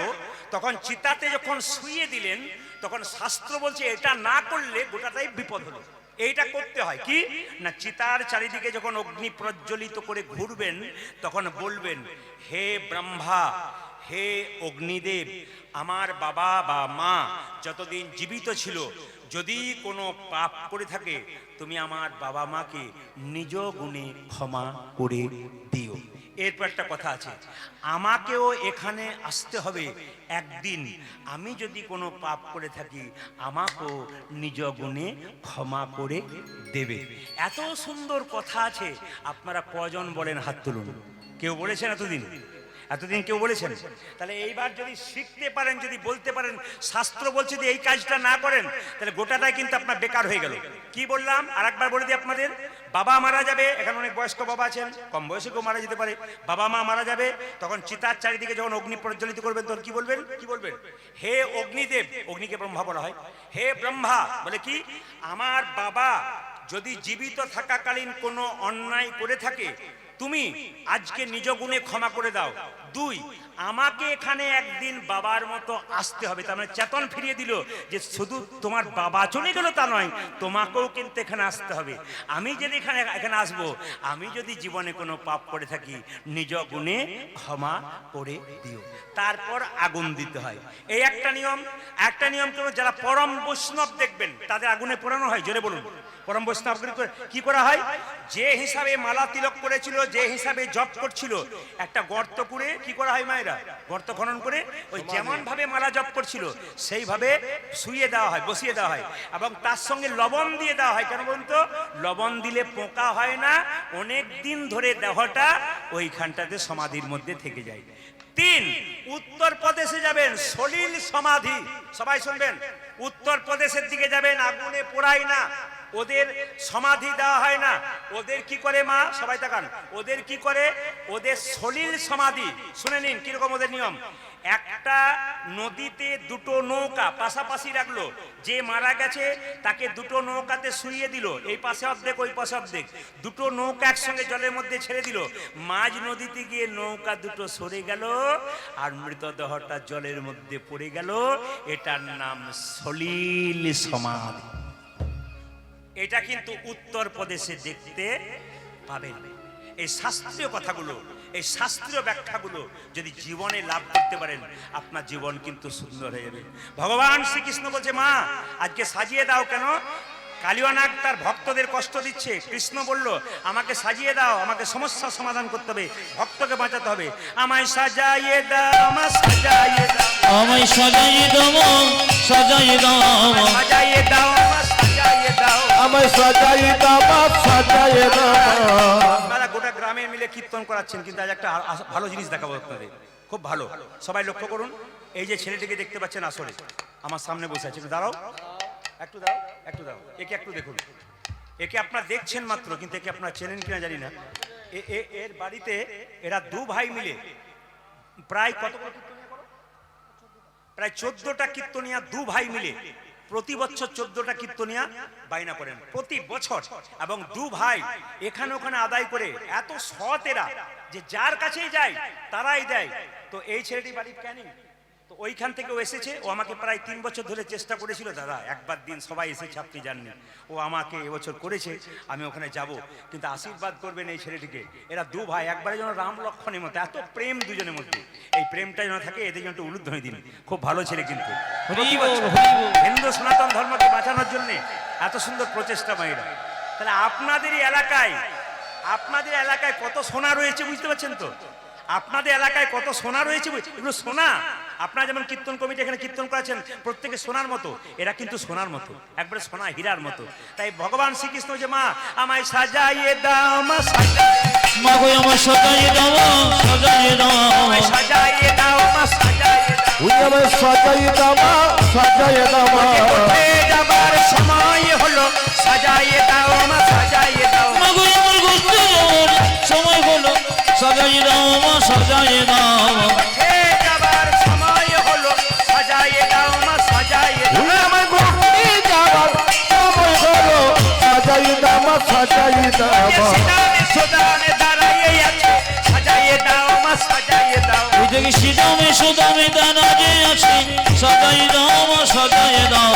তখন চিতাতে যখন শুইয়ে দিলেন তখন শাস্ত্র বলছে এটা না করলে গোটাটাই বিপদ হলো। এইটা করতে হয় কি না, চিতার চারিদিকে যখন অগ্নি প্রজ্বলিত করে ঘুরবেন তখন বলবেন, হে ব্রহ্মা, হে অগ্নিদেব, আমার বাবা বা মা যতদিন জীবিত ছিল যদি কোনো পাপ করে থাকে তুমি আমার বাবা মাকে নিজ গুণে ক্ষমা করে দিও। এরপর একটা কথা আছে, আমাকেও এখানে আসতে হবে একদিন, আমি যদি কোনো পাপ করে থাকি আমাকেও নিজ গুণে ক্ষমা করে দেবে। এত সুন্দর কথা আছে, আপনারা কজন বলেন হাত তুলুন। কেউ বলেছেন এতদিন? এতদিন কেউ বলেছেন? তাহলে এইবার যদি শিখতে পারেন, যদি বলতে পারেন, শাস্ত্র বলছে যে এই কাজটা না করেন তাহলে গোটাটাই কিন্তু আপনার বেকার হয়ে গেল। কি বললাম আর একবার বলে দিই আপনাদের, বাবা মারা যাবে, এখানে অনেক বয়স্ক বাবা আছেন, কম বয়সে কেউ মারা যেতে পারে, বাবা মা মারা যাবে, তখন চিতার চারিদিকে যখন অগ্নি প্রজ্বলিত করবেন তখন কি বলবেন? কি বলবেন? হে অগ্নিদেব, অগ্নিকে ব্রহ্মা বলা হয়, হে ব্রহ্মা, বলে কি আমার বাবা যদি জীবিত থাকাকালীন কোনো অন্যায় করে থাকে তুমি আজকে নিজ গুণে ক্ষমা করে দাও। 2, আমাকে এখানে একদিন বাবার মতো আসতে হবে। তার মানে চেতন ফিরিয়ে দিল যে শুধু তোমার বাবা চলে গেল তা নয়, তোমাকেও কিন্তু এখানে আসতে হবে। আমি যদি এখানে আসবো, আমি যদি জীবনে কোনো পাপ করে থাকি নিজ গুণে ক্ষমা করে দিও। তারপর আগুন দিতে হয়, এই একটা নিয়ম। একটা নিয়ম তো যারা পরম বৈষ্ণব দেখবেন তাদের আগুনে পোড়ানো হয়। জোরে বলুন পরম বৈষ্ণব কি করা হয়? যে হিসাবে মালা তিলক করেছিল, যে হিসাবে জপ করছিল, একটা গর্ত করে কি করা হয় মায়েরা? গর্ত খনন করে ওই যেমন ভাবে মালা জপ করছিল সেইভাবে শুইয়ে দেওয়া হয়, বসিয়ে দেওয়া হয়, এবং তার সঙ্গে লবণ দিয়ে দেওয়া হয়। কেন বলুন তো? লবণ দিলে পোকা হয় না, অনেক দিন ধরে দেহটা ওইখানটাতে সমাধির মধ্যে থেকে যায়। 3, উত্তরপ্রদেশে যাবেন, সলিল সমাধি, সবাই শুনবেন, উত্তরপ্রদেশের দিকে যাবেন, আগুনে পোড়ায় না, ওদের সমাধি দেওয়া হয় না। ওদের কি করে মা? সবাই তাকান, ওদের কি করে? ওদের সলিল সমাধি। শুনে নিন কিরকম ওদের নিয়ম। একটা নদীতে 2টো নৌকা পাশাপাশি রাখলো, যে মারা গেছে তাকে 2টো নৌকাতে শুইয়ে দিল, এই পাশে অর্ধেক ওই পাশে অর্ধেক, 2টো নৌকা একসঙ্গে জলের মধ্যে ছেড়ে দিল, মাঝ নদীতে গিয়ে নৌকা 2টো সরে গেল আর মৃতদেহটা জলের মধ্যে পড়ে গেল। এটার নাম সলিল সমাধি। এটা কিন্তু উত্তরপ্রদেশে দেখতে পাবেন। এই শাস্ত্রীয় কথাগুলো, এই শাস্ত্রীয় ব্যাখ্যাগুলো যদি জীবনে লাভ করতে পারেন আপনার জীবন কিন্তু সুন্দর হয়ে যাবে। ভগবান শ্রীকৃষ্ণ বলছে, মা আজকে সাজিয়ে দাও। কেন? কালিয়ানাগ তার ভক্তদের কষ্ট দিচ্ছে। কৃষ্ণ বলল, আমাকে সাজিয়ে দাও, আমাকে সমস্যার সমাধান করতে হবে, ভক্তকে বাঁচাতে হবে। আমায় সাজাইয়ে দাও, আমায় সাজাইয়ে দাও, আমায় সাজাইয়ে দাও, সাজাইয়ে দাও, সাজাইয়ে দাও, আমায় সাজাইয়ে দাও, আমায় সাজাই দাও, সাজাই দাও। আপনারা গোটা গ্রামে মিলে কীর্তন করাচ্ছেন, কিন্তু আজ একটা ভালো জিনিস দেখাবো আপনাদের, খুব ভালো। সবাই লক্ষ্য করুন, এই যে ছেলেটিকে দেখতে পাচ্ছেন আসলে আমার সামনে বসে আছে, একটু দাঁড়াও, একটু দাও, একটু দাও, একে একটু দেখুন। একে আপনারা দেখছেন মাত্র, কিন্তু একে আপনারা চেনেন কিনা জানি না। এর বাড়িতে এরা দু ভাই মিলে প্রায় প্রায় 14টা কীর্তনিয়া দু ভাই মিলে প্রতি বছর 14টা কীর্তনিয়া বাইনা করেন প্রতি বছর, এবং দু ভাই এখানে ওখানে আদায় করে এত সৎ এরা যে যার কাছেই যায় তারাই দেয়। তো এই ছেলেটি বাড়ির ক্যানিং, তো ওইখান থেকে ও এসেছে। ও আমাকে প্রায় 3 বছর ধরে চেষ্টা করেছিল, দাদা একবার দিন সবাই এসেছে আপনি জাননি। ও আমাকে এবছর করেছে, আমি ওখানে যাব, কিন্তু আশীর্বাদ করবেন এই ছেলেটিকে। এরা দু ভাই একবারে যেন রাম লক্ষ্মণের মতো, এত প্রেম দুজনের মধ্যে। এই প্রেমটা যেন থাকে, এদের যেন একটু উলুধ্বনি দিন। খুব ভালো ছেলে, কিন্তু হিন্দু সনাতন ধর্মকে বাঁচানোর জন্য এত সুন্দর প্রচেষ্টা মায়েরা। তাহলে আপনাদের এলাকায় কত সোনা রয়েছে বুঝতে পারছেন তো? আপনাদের এলাকায় কত সোনা রয়েছে, এগুলো সোনা। আপনারা যেমন কীর্তন কমিটি এখানে কীর্তন করেছেন প্রত্যেকে সোনার মতো, এরা কিন্তু সোনার মতো, একবারে সোনা হীরার মতো। তাই ভগবান শ্রীকৃষ্ণ যে মা আমায় সাজাইয়ে দাও, মা মা গো আমার সাজাইয়ে দাও, সাজাইয়ে দাও, আমায় সাজাইয়ে দাও, মা সাজাইয়ে দাও, ওই আমায় সাজাই দামা সাজাই দামা, উঠে যাবার সময় হলো সাজাইয়ে দাও, মা সাজাইয়ে দাও, মা গো আমার গোষ্ঠী যাওয়ার সময় হলো সাজাইয়ে দাও, মা সাজাইয়ে দাও, উঠে যাবার সময় হলো সাজাইয়ে দাও, মা সাজাইয়ে দাও। ওই আমায় গোষ্ঠী যাবার সময় হলো সাজাই দামা সাজাই দামা, সুদানে দাঁড়াইয়ে আছে সাজাইয়ে দাও, মা সাজাইয়ে দাও। ওই দেখি সিদামে সুদামে দানা যে আছে সাজাইয়ে দাও, মা সাজাইয়ে দাও,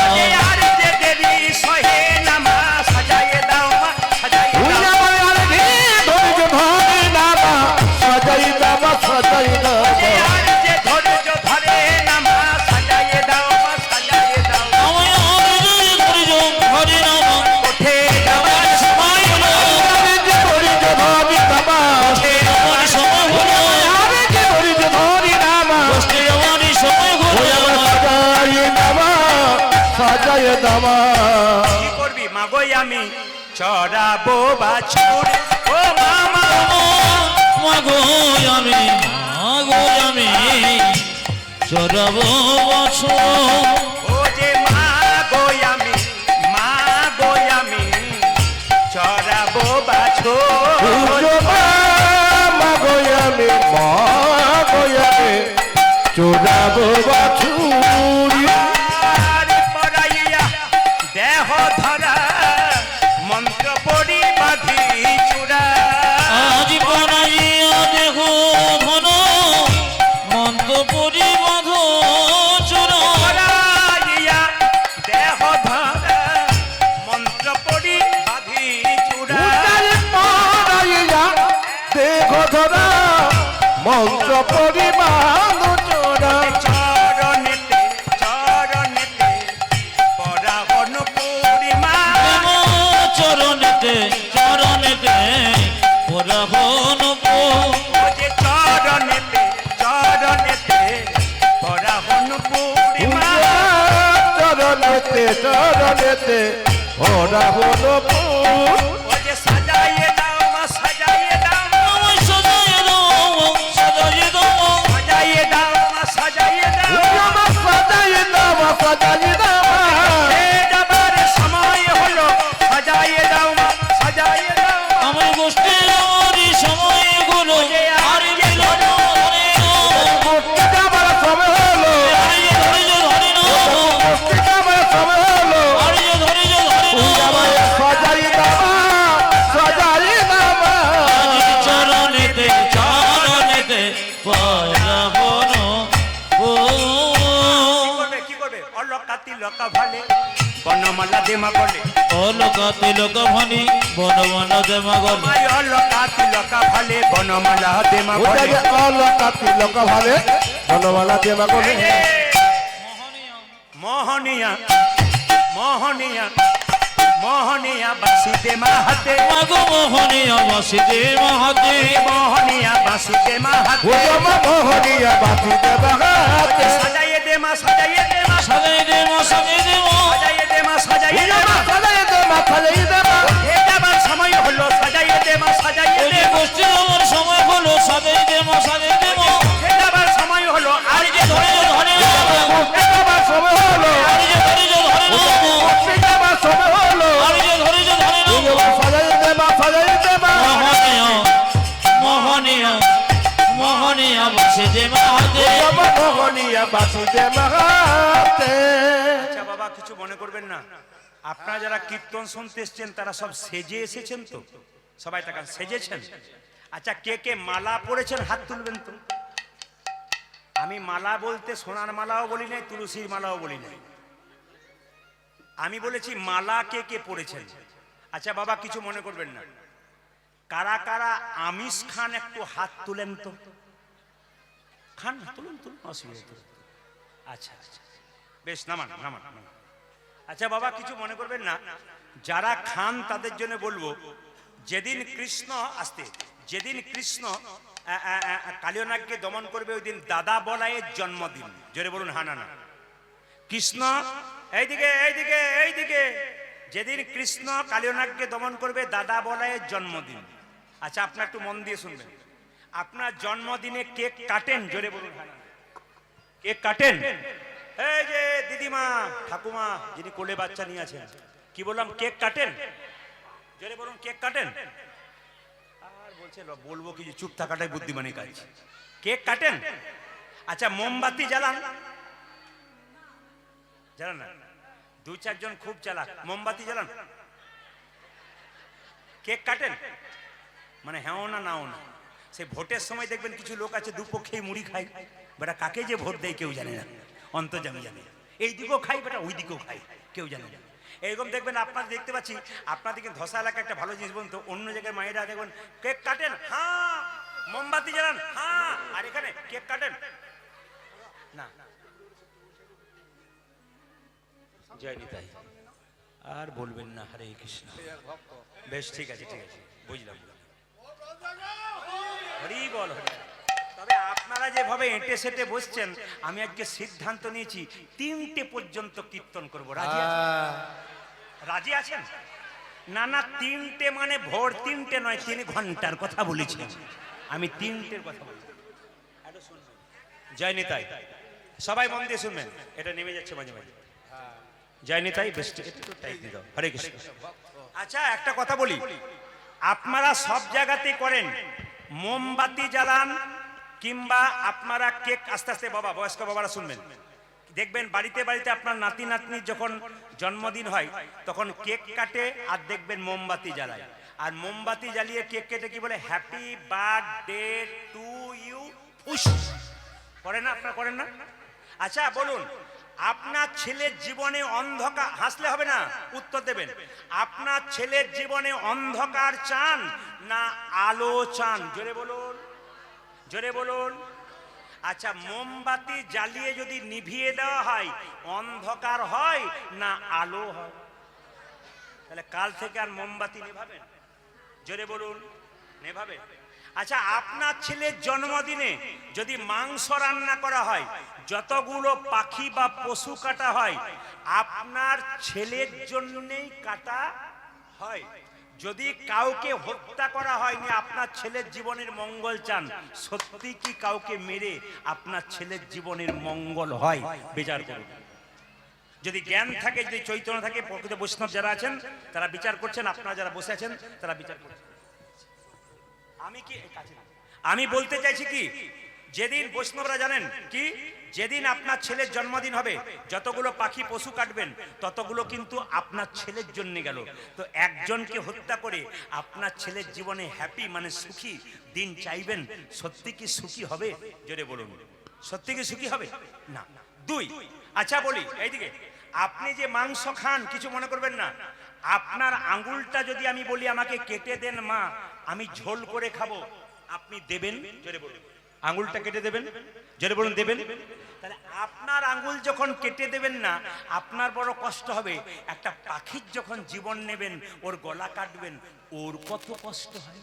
আর যে দেবী সহে না, মা সাজাইয়ে দাও, মা সাজাইয়ে ওই দাও। আমায় আর ঘি ধৈর্য ধরে দামা সাজাই দামা সাজাই দামা, আর যে ধৈর্য ধরে না, মা সাজাইয়ে দাও, মা সাজাইয়ে দাও। আমায় আর যে ধৈর্য ধরে না, মা উঠে যাবার সময় হলো, আমি যে ধৈর্য ধরি দামা, উঠে আমার সময় হলো, আমি যে ধৈর্য ধরি দামা, গোষ্ঠী যাওয়ারই সময় ওই হলো, আমায় সাজাই দামা সাজাই দামা, কি করবি মাগোই আমি চড়াবো বাছুর, ও মামা মাগো আমি চড়াবো বছর, ও যে মাগোই আমি চড়াবো বাছুর। চোরাবো বাছুরি, আর পড়াইয়া দেহ ধরা মন্ত্র পড়ি বাঁধি চূড়া, আজ বানাইয়া দেহ ধন মন্ত্র পরিবাধ চূড়া, পড়াইয়া দেহ ধরা মন্ত্র পড়ি বাঁধি চূড়া। উতারে পড়াইয়া দেহ ধরা মন্ত্র পরিমাণ চোরা, চরণেতে পড়া অনুপূর্ণিমা, চরণেতে পরাবন ও যে চরণেতে পড়া অনুপূর্ণিমা। চরণেতে ওরা হলো ও যে সাজাইয়ে দাও, মা সাজাইয়ে দাও, আমায় সাজাইয়ে দাও, সাজাইয়ে দাও, সাজাইয়ে দাও, মা সাজাইয়ে দাও। সাজাই দামা সাজাই দামা, এ যাবার সময় হলো সাজাইয়ে দাও, মা সাজাইয়ে দাও। আমার গোষ্ঠী যাওয়ারই সময় হলো, আর মিলন ধরে না, মুক্তি যাবার সময় হলো, আর যে ধৈর্য ধরে না, মুক্তি যাবার সময় হলো, আর যে ধৈর্য ধরে না, সাজাই দামা সাজাই দামা, চরণেতে পরাবন ও কি করবে অলকাতি লকা ভালে বনমালা দেমা বলে, অলোকা তিলক ভানি বনবন দেমা গলে, মাই অলকাতি লকা ভালে বনমালা দেমা বলে। ওটাকে অলকাতি লোক ভালে বনমালা দেবা করে, মোহনিয়া মোহনিয়া বাসি দেমা হাতে, মাগো মোহনিয়া বাসিতে মহাতে, মোহনিয়া বাসি দেমা হাতে। ওজমা মোহনিয়া বাতি দেবা হাতে, সাজাইয়ে দে মা সাজাইয়ে দে মা সাজাই দে মা সাজাই দে মা, সাজাইয়ে দে মা সাজাইয়ে দে ওজমা মা। সাজাই দেবা সাজাই দেবা, এ যাবার সময় হলো সাজাইয়ে দে মা সাজাইয়ে ওই দে যে মা। গোষ্ঠী আমার সময় হলো সাজাই দে মা সাজাই দে মা, এ যাবার সময় হলো আর যে ধৈর্য ধরে না, মুক্তি যাবার সময় হলো, আর যে ধৈর্য ধরে না, মুক্তি যাবার সময় হলো, আর যে ধৈর্য ধরে না, নিয়ে বাসুদেব হাতে। আচ্ছা বাবা কিছু মনে করবেন না, আপনারা যারা কীর্তন শুনতে এসছেন তারা সব সেজে এসেছেন তো? সবাই তাকান, সেজেছেন? আচ্ছা কে কে মালা পরেছেন হাত তুলবেন তো। আমি মালা বলতে সোনার মালাও বলি নাই, তুলসীর মালাও বলি নাই, আমি বলেছি মালা কে কে পরেছেন। আচ্ছা বাবা কিছু মনে করবেন না, কারা কারা আমিষ খান একটু হাত তুলেন তো। খান না? তুলুন তুলুন, অসুবিধা নেই। আচ্ছা আচ্ছা বেশ, নামান নামান নামান। আচ্ছা বাবা কিছু মনে করবেন না, যারা খান তাদের জন্য বলবো, যেদিন কৃষ্ণ আসতে, যেদিন কৃষ্ণ কালিয়নাগকে দমন করবে ওই দিন দাদা বলায়ের জন্মদিন। জোরে বলুন হা না না। কৃষ্ণ এইদিকে এইদিকে এইদিকে, যেদিন কৃষ্ণ কালিয়নাগকে দমন করবে দাদা বলায়ের জন্মদিন। আচ্ছা আপনার একটু মন দিয়ে শুনবেন, আপনার জন্মদিনে কেক কাটেন? জোরে বলুন হা না না। কেক কাটেন? এই যে দিদিমা ঠাকুমা যিনি কোলে বাচ্চা নিয়ে আছেন, কি বললাম, কেক কাটেন? জোরে বলুন কেক কাটেন? আর বলছে বলবো কি, চুপ থাকাটাই বুদ্ধিমানের কাজ। কেক কাটেন? আচ্ছা মোমবাতি জ্বালান? জ্বালান না? দু চারজন খুব চালাক, মোমবাতি জ্বালান। কেক কাটেন? মানে হ্যাঁ না নাও না। সে ভোটের সময় দেখবেন কিছু লোক আছে দুপক্ষেই মুড়ি খায়, বেটা কাকে যে ভোট দেয় কেউ জানে না, অন্তর্যামী জানে। এই দিকেও খাই বেটা, ওই দিকেও খাই, কেউ জানে না। এরকম দেখবেন আপনারা দেখতে পাচ্ছি, আপনাদেরকে ধসা এলাকায় একটা ভালো জিনিস বলুন তো, অন্য জায়গায় মায়েরা দেখবেন কেক কাটেন, হ্যাঁ, মোমবাতি জ্বালান, হ্যাঁ, আর এখানে কেক কাটেন না। জয় নিতাই। আর বলবেন না হরে কৃষ্ণ। বেশ ঠিক আছে ঠিক আছে, বুঝলাম। হরি বল হরি। তবে আপনারা যেভাবে এঁটে সেটে বসছেন, আমি আজকে সিদ্ধান্ত নিয়েছি 3টে পর্যন্ত কীর্তন করবো। রাজি আছেন? রাজি আছেন? না না, 3টে মানে ভোর 3টে নয়, 3 ঘন্টার কথা বলেছি আমি, 3টের কথা বলছি। জয় নিতাই। সবাই মন দিয়ে শুনবেন, এটা নেমে যাচ্ছে মাঝে মাঝে। জয় নিতাই। বেশ একটু টাইট দিয়ে দাও। হরে কৃষ্ণ। আচ্ছা একটা কথা বলি, আপনারা সব জায়গাতে করেন, মোমবাতি জ্বালান কিংবা আপনারা কেক, আস্তে আস্তে বাবা, বয়স্ক বাবারা শুনবেন, দেখবেন বাড়িতে বাড়িতে আপনার নাতি নাতনির যখন জন্মদিন হয় তখন কেক কাটে আর দেখবেন মোমবাতি জ্বালায়। আর মোমবাতি জ্বালিয়ে কেক কেটে কি বলে, হ্যাপি বার্থডে টু ইউ, ফুস করেন না? আপনারা করেন না? আচ্ছা বলুন, আপনার ছেলের জীবনে অন্ধকার, হাসলে হবে না, উত্তর দেবেন, আপনার ছেলের জীবনে অন্ধকার চান না আলো চান? জোরে বলুন, জোরে বলুন। আচ্ছা মোমবাতি জ্বালিয়ে যদি নিভিয়ে দেওয়া হয়, অন্ধকার হয় না আলো হয়? তাহলে কাল থেকে আর মোমবাতি নেভাবেন? জোরে বলুন, নেভাবেন? আচ্ছা আপনার ছেলের জন্মদিনে যদি মাংস রান্না করা হয়, যতগুলো পাখি বা পশু কাটা হয়, আপনার ছেলের জন্যই কাটা হয়। যদি কাউকে হত্যা করা হয়নি, আপনার ছেলের জীবনের মঙ্গল চান, সত্যি কি কাউকে মেরে আপনার ছেলের জীবনের মঙ্গল হয়? বিচার করুন। যদি জ্ঞান থাকে, যদি চৈতন্য থাকে, প্রকৃত বৈষ্ণব যারা আছেন তারা বিচার করছেন, আপনারা যারা বসে আছেন তারা বিচার করছেন। আমি বলতে চাইছি কি, যেদিন বৈষ্ণবরা জানেন কি, যেদিন আপনার ছেলের জন্মদিন হবে, যতগুলো পাখি পশু কাটবেন ততগুলো কিন্তু আপনার ছেলের জন্য গেল। তো একজনকে হত্যা করে আপনার ছেলের জীবনে হ্যাপি মানে সুখী দিন চাইবেন, সত্যি কি সুখী হবে? জোরে বলুন, সত্যি কি সুখী হবে? না। 2, আচ্ছা বলি এইদিকে, আপনি যে মাংস খান কিছু মনে করবেন না, আপনার আঙ্গুলটা যদি আমি বলি আমাকে কেটে দেন মা, আমি ঝোল করে খাবো, আপনি দেবেন? জোরে বলুন। আঙ্গুলটা কেটে দেবেন? জোরে বলুন, দেবেন? তাহলে আপনার আঙ্গুল যখন কেটে দেবেন না, আপনার বড় কষ্ট হবে। একটা পাখির যখন জীবন নেবেন, ওর গলা কাটবেন, ওর কত কষ্ট হয়।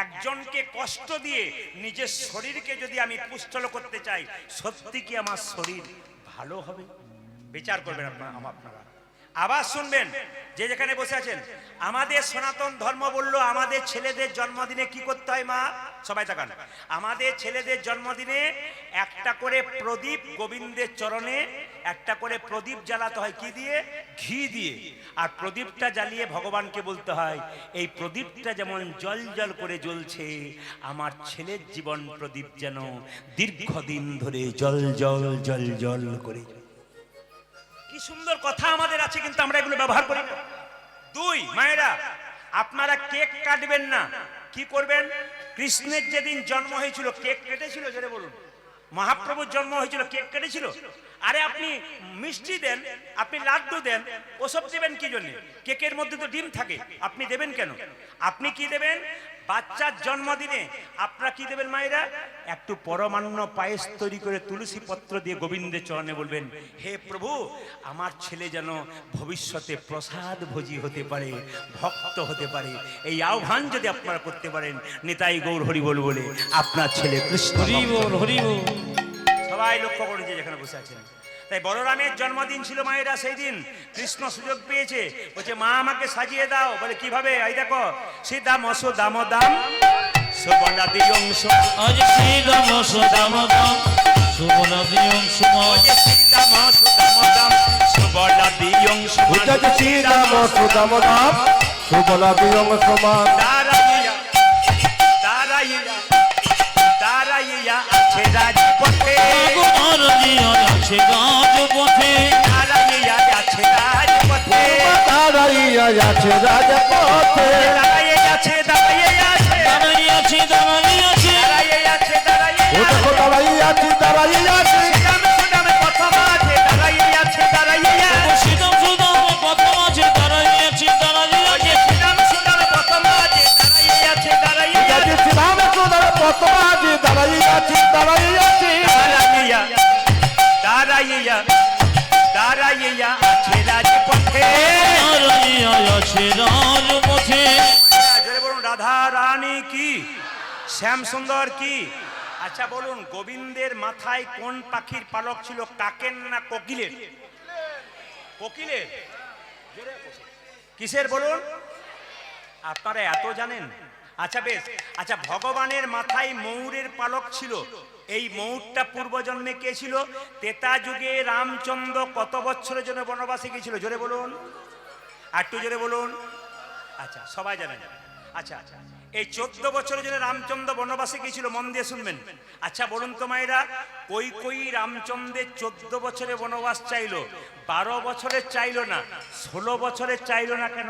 একজনকে কষ্ট দিয়ে নিজের শরীরকে যদি আমি পুষ্টল করতে চাই, সত্যি কি আমার শরীর ভালো হবে? বিচার করবেন আপনারা। আবার শুনবেন, যে যেখানে বসে আছেন, আমাদের সনাতন ধর্ম বলল আমাদের ছেলেদের জন্মদিনে কি করতে হয় মা? সবাই তাকান। আমাদের ছেলেদের জন্মদিনে একটা করে প্রদীপ গোবিন্দের চরণে একটা করে প্রদীপ জ্বালাতে হয়, কি দিয়ে? ঘি দিয়ে। আর প্রদীপটা জ্বালিয়ে ভগবানকে বলতে হয়, এই প্রদীপটা যেমন জল জল করে জ্বলছে, আমার ছেলের জীবন প্রদীপ যেন দীর্ঘদিন ধরে জল জল জল জল করে। কি সুন্দর কথা আমাদের আছে, কিন্তু আমরা এগুলো ব্যবহার করি না। দুই, মায়েরা আপনারা কেক কাটবেন না। কি করবেন? কৃষ্ণের যেদিন জন্ম হয়েছিল কেক কেটেছিল? জোরে বলুন। মহাপ্রভুর জন্ম হয়েছিল কেক কেটেছিল? আরে আপনি মিষ্টি দেন, আপনি লাড্ডু দেন, ওসব দেবেন কি জন্য? কেকের মধ্যে তো ডিম থাকে, আপনি দেবেন কেন? আপনি কি দেবেন? বাচ্চার জন্মদিনে আপনারা কি দেবেন মায়েরা? একটু পরমান্ন পায়েস তৈরি করে তুলসী পত্র দিয়ে গোবিন্দের চরণে বলবেন, হে প্রভু, আমার ছেলে যেন ভবিষ্যতে প্রসাদ ভোজী হতে পারে, ভক্ত হতে পারে। এই আহ্বান যদি আপনারা করতে পারেন, নিতাই গৌর হরি বল বলে আপনার ছেলে কৃষ্ণ হরি বল, হরি বল। সবাই লক্ষ্য করুন যে যেখানে বসে আছেন। তাই বলরামের জন্মদিন ছিল মায়েরা, সেই দিন কৃষ্ণ সুযোগ পেয়েছে, বলছে মা আমাকে সাজিয়ে দাও। বলে কিভাবে? এই দেখো, শ্রীদাম সুদাম দাম সুবলা দিয়ংশ, আজ শ্রীদাম সুদাম দাম সুবলা দিয়ংশ, শ্রীদাম সুদাম দাম সুবলা দিয়ংশ, উচ্চজ শ্রীরাম সুদাম দাম সুবলা দিয়ং সমান। দাঁড়াইয়া দাঁড়াইয়া দাঁড়াইয়া আছে রাজপথে, আর জিয়া আছে রাজপথে, দাঁড়াইয়া আছে রাজপথে, দাঁড়াইয়া আছে রাজপথে, দাঁড়াইয়া আছে দাঁড়াইয়া আছে দাঁড়িয়ে আছে, দাঁড়িয়ে আছে, দাঁড়াইয়া আছে দাঁড়াইয়া ও দেখো দাঁড়াইয়া আছি, দাঁড়াইয়া আছি, শ্রীরাম সুদাম প্রথম আছে, দাঁড়াইয়া আছে দাঁড়াইয়া, শ্রীদাম সুদাম প্রথম আছে, দাঁড়িয়ে আছে, দাঁড়িয়ে আছে, শ্রীরাম সুদাম প্রথম আছে, দাঁড়াইয়া আছে দাঁড়াইয়া, উচ্চজ শ্রীরাম সুদাম প্রথম আছি, দাঁড়াইয়া আছি, দাঁড়াইয়া আছি, দাঁড়াইয়া দাঁড়াইয়া দাঁড়াইয়া আছে রাজপথে। দাঁড়িয়ে আছে রাজপথে। জোরে বলুন রাধা রানী কি, শ্যাম সুন্দর কি। আচ্ছা বলুন, গোবিন্দের মাথায় কোন পাখির পালক ছিল? কাকের না কোকিলের? কোকিলের। কিসের বলুন? আপনারা এত জানেন? আচ্ছা বেশ। আচ্ছা, ভগবানের মাথায় ময়ূরের পালক ছিল, এই ময়ূরটা পূর্বজন্মে কে ছিল? ত্রেতা যুগে রামচন্দ্র কত বছরের জন্য বনবাসে গিয়েছিল? জোরে বলুন, একটু জোরে বলুন। আচ্ছা সবাই জানেন। আচ্ছা আচ্ছা, এই 14 বছরের জন্য রামচন্দ্র বনবাসে গিয়েছিল, মন দিয়ে শুনবেন। আচ্ছা বলুন তো মায়েরা, কই রামচন্দ্রের 14 বছরে বনবাস চাইলো, 12 বছরের চাইলো না, 16 বছরের চাইলো না? কেন?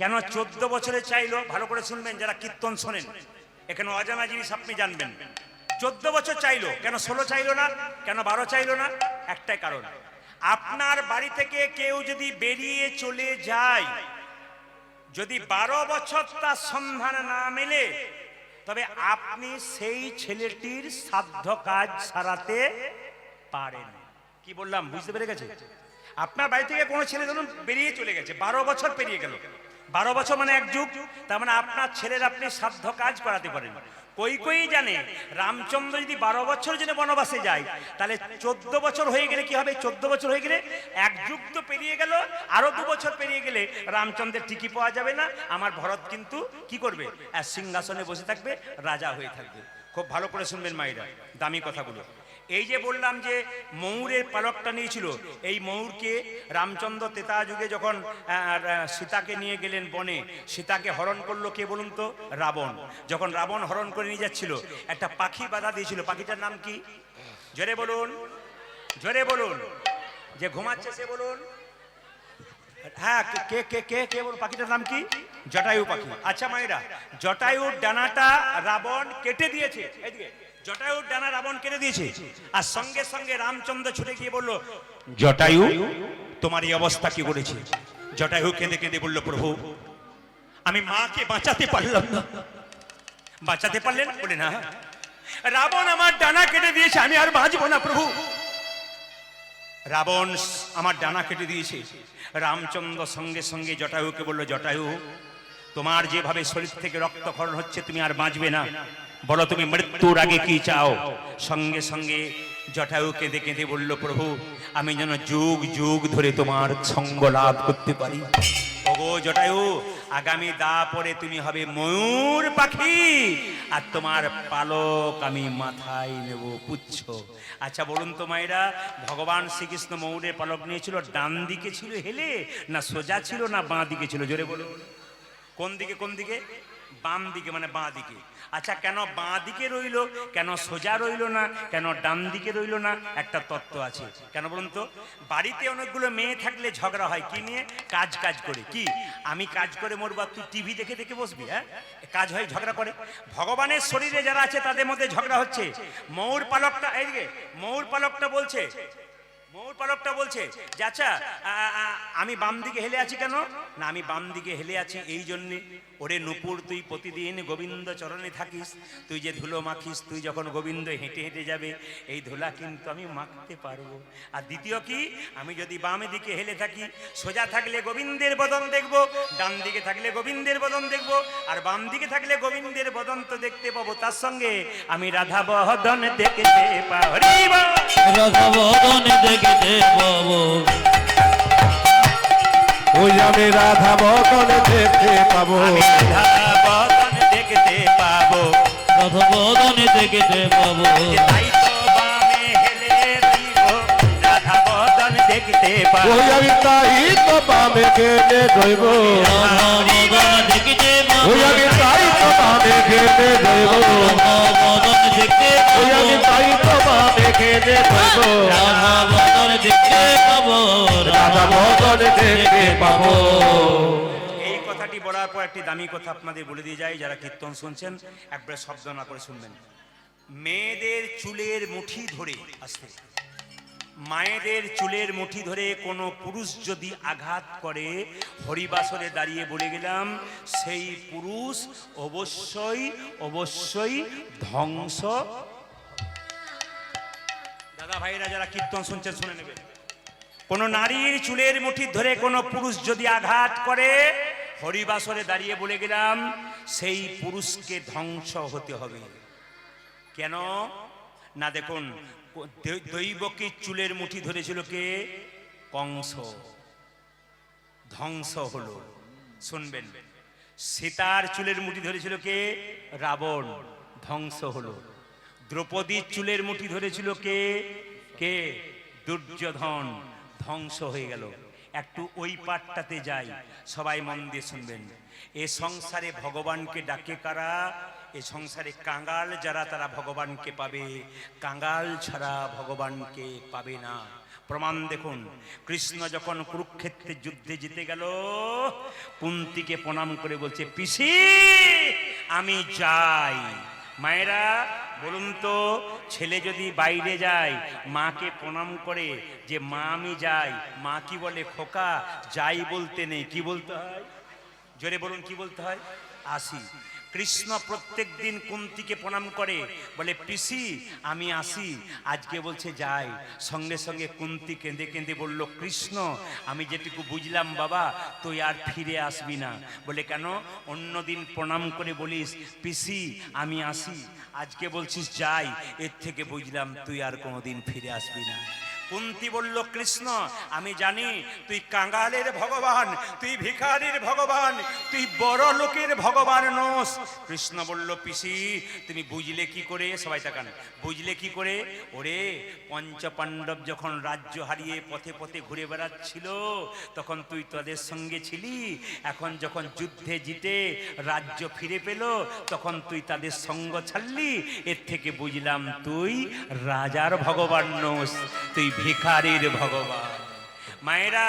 কেন 14 বছরে চাইলো? ভালো করে শুনবেন যারা কীর্তন শোনেন, এখানে অজানা জিনিস আপনি জানবেন। 14 বছর চাইলো, কেন 16 চাইলো না, কেন 12 চাইলো না? একটাই কারণ, আপনার বাড়ি থেকে কেউ যদি বেরিয়ে চলে যায়, যদি 12 বছর তার সন্ধান না মেলে, তবে আপনি সেই ছেলেটির সাধ্য কাজ সারাতে পারেন। কি বললাম বুঝতে পেরে গেছে? আপনার বাড়ি থেকে কোনো ছেলে ধরুন বেরিয়ে চলে গেছে, 12 বছর পেরিয়ে গেল, 12 বছর মানে এক যুগ, তার মানে আপনার ছেলের আপনি সাধ্য কাজ করাতে পারেন। কই জানে রামচন্দ্র যদি 12 বছর জন্য বনবাসে যায়, তাহলে 14 বছর হয়ে গেলে কি হবে? 14 বছর হয়ে গেলে এক যুগ তো পেরিয়ে গেল, আরো 2 বছর পেরিয়ে গেলে রামচন্দ্রের টিকি পাওয়া যাবে না, আমার ভরত কিন্তু কি করবে? আর সিংহাসনে বসে থাকবে, রাজা হয়ে থাকবে। খুব ভালো করে শুনবেন মায়েরা দামি কথাগুলো। এই যে বললাম যে ময়ূরের পালকটা নিয়েছিল, এই ময়ূরকে রামচন্দ্র ত্রেতা যুগে যখন সীতাকে নিয়ে গেলেন বনে, সীতাকে হরণ করলো কে বলুন তো? রাবণ। যখন রাবণ হরণ করে নিয়ে যাচ্ছিল, একটা পাখি বাধা দিয়েছিল, পাখিটার নাম কি? জোরে বলুন, জোরে বলুন। যে ঘুমাচ্ছে সে বলুন। হ্যাঁ, কে কে কে কে বলুন, পাখিটার নাম কি? জটায়ু পাখি। আচ্ছা মায়েরা, জটায়ুর ডানাটা রাবণ কেটে দিয়েছে, এদিকে জটায়ুর ডানা রাবণ কেটে দিয়েছে, আর সঙ্গে সঙ্গে রামচন্দ্র ছুটে গিয়ে বলল, জটায়ু তোমার এই অবস্থা কি করেছে? জটায়ু কেঁদে কেঁদে বলল, প্রভু আমি মাকে বাঁচাতে পারলাম না। বাঁচাতে পারলেন? বলে না, রাবণ আমার ডানা কেটে দিয়েছে, আমি আর বাঁচবো না প্রভু। রাবণ আমার ডানা কেটে দিয়েছে। রামচন্দ্র সঙ্গে সঙ্গে জটায়ুকে বলল, জটায়ু তোমার যেভাবে শরীর থেকে রক্তক্ষরণ হচ্ছে, তুমি আর বাঁচবে না, বলো তুমি মৃত্যুর আগে কি চাও? সঙ্গে সঙ্গে জটায়ু কেঁদে কেঁদে বলল, প্রভু আমি যেন যুগ যুগ ধরে তোমার সঙ্গ লাভ করতে পারি। ও ওগো জটায়ু, আগামী দা পরে তুমি হবে ময়ূর পাখি, আর তোমার পালক আমি মাথায় নেব পুচ্ছ। আচ্ছা বলুন তো মায়েরা, ভগবান শ্রীকৃষ্ণ ময়ূরের পালক নিয়েছিল, ডান দিকে ছিল হেলে, না সোজা ছিল, না বাঁ দিকে ছিল? জোরে বলুন, কোন দিকে? কোন দিকে? বাম দিকে, মানে বাঁ দিকে। আচ্ছা কেন বাঁ দিকে রইল, কেন সোজা রইল না, কেন ডান দিকে রইল না? একটা তত্ত্ব আছে। কেন বলুন তো? বাড়িতে অনেকগুলো মেয়ে থাকলে ঝগড়া হয় কি নিয়ে? কাজ করে। কি আমি কাজ করে মরবো, তুই টিভি দেখে দেখে বসবি? হ্যাঁ, কাজ হয়, ঝগড়া করে। ভগবানের শরীরে যারা আছে তাদের মধ্যে ঝগড়া হচ্ছে। ময়ূর পালকটা এইদিকে, ময়ূর পালকটা বলছে যে আচ্ছা আমি বাম দিকে হেলে আছি কেন? না আমি বাম দিকে হেলে আছি এই জন্যে, ওরে নূপুর তুই প্রতিদিন গোবিন্দ চরণে থাকিস, তুই যে ধুলো মাখিস, তুই যখন গোবিন্দ হেঁটে হেঁটে যাবে এই ধুলা কিন্তু আমি মাখতে পারবো। আর দ্বিতীয় কি, আমি যদি বামে দিকে হেলে থাকি, সোজা থাকলে গোবিন্দের বদন দেখবো, ডান দিকে থাকলে গোবিন্দের বদন দেখবো, আর বাম দিকে থাকলে গোবিন্দের বদন তো দেখতে পাবো, তার সঙ্গে আমি রাধা বদন দেখতে পাবো। রাধা বদন দেখতে পাবো, ওই আমি রাধা বদন দেখতে পাবো, রাধা বদন দেখতে পাবো, রাধা বদন দেখতে পাবো। তাই তো বামে হেলে দিব, রাধা বদন দেখতে পাবো। ওই আমি তাই তো বামে খেতে রইব, রাধা বদন দেখতে পাবো, ওই আমি তাই তো বামে খেতে রইব, রাধা বদন দেখতে ওই পাবো, আমি তাই তো বামে খেতে রইব, রাধা বদন দেখতে পাবো, রাধা বদন দেখতে পাবো। এই কথাটি বলার পর একটি দামি কথা আপনাদের বলে দিয়ে যাই, যারা কীর্তন শুনছেন একবার শব্দ না করে শুনবেন। মেয়েদের চুলের মুঠি ধরে, আসতে, মায়েদের চুলের মুঠি ধরে কোনো পুরুষ যদি আঘাত করে, হরিবাসরে দাঁড়িয়ে বলে গেলাম সেই পুরুষ অবশ্যই ধ্বংস। দাদা ভাইরা যারা কীর্তন শুনছেন শুনে নেবেন, কোন নারীর চুলের মুঠি ধরে কোনো পুরুষ যদি আঘাত করে, হরিবাসরে দাঁড়িয়ে বলে গেলাম সেই পুরুষকে ধ্বংস হতে হবে। কেন না দেখুন, দৈবকীর চুলের মুঠি ধরেছিল কে? কংস, ধ্বংস হলো। শুনবেন, সীতার চুলের মুঠি ধরেছিল কে? রাবণ, ধ্বংস হলো। দ্রৌপদীর চুলের মুঠি ধরেছিল কে? কে? দুর্যোধন, ধ্বংস হয়ে গেল। একটু ওই পাঠটাতে যাই, সবাই মন দিয়ে শুনবেন। এ সংসারে ভগবানকে ডাকে কারা? এ সংসারে কাঙ্গাল যারা, তারা ভগবানকে পাবে, কাঙ্গাল ছাড়া ভগবানকে পাবে না। প্রমাণ দেখুন, কৃষ্ণ যখন কুরুক্ষেত্রের যুদ্ধে জিতে গেল, কুন্তিকে প্রণাম করে বলছে, পিসি আমি যাই। মায়েরা বলুন তো, ছেলে যদি বাইরে যায় মাকে প্রণাম করে যে মা আমি যাই, মা কি বলে? খোকা যাই বলতে নেই, কি বলতে হয়? জোরে বলুন, কি বলতে হয়? আসি। কৃষ্ণ প্রত্যেক দিন কুন্তিকে প্রণাম করে, বলে পিসি আমি আসি। আজকে বলছে যাই। সঙ্গে সঙ্গে কুন্তি কেঁদে কেঁদে বলল, কৃষ্ণ আমি যেটুকু বুঝলাম বাবা, তুই আর ফিরে আসবি না। বলে কেন? অন্যদিন প্রণাম করে বলিস পিসি আমি আসি, আজকে বলছিস যাই, এর থেকে বুঝলাম তুই আর কোনোদিন ফিরে আসবি না। কুন্তি বলল, কৃষ্ণ আমি জানি তুই কাঙ্গালের ভগবান, তুই ভিখারির ভগবান, তুই বড় লোকের ভগবান নোস। কৃষ্ণ বলল, পিসি তুমি বুঝলে কি করে? সবাই তাকান, বুঝলে কি করে? ওরে পঞ্চপাণ্ডব যখন রাজ্য হারিয়ে পথে পথে ঘুরে বেড়াচ্ছিল, তখন তুই তাদের সঙ্গে ছিলি। এখন যখন যুদ্ধে জিতে রাজ্য ফিরে পেল, তখন তুই তাদের সঙ্গ ছাড়লি। এর থেকে বুঝলাম তুই রাজার ভগবান নোস, তুই ভিখারির ভগবান। মায়েরা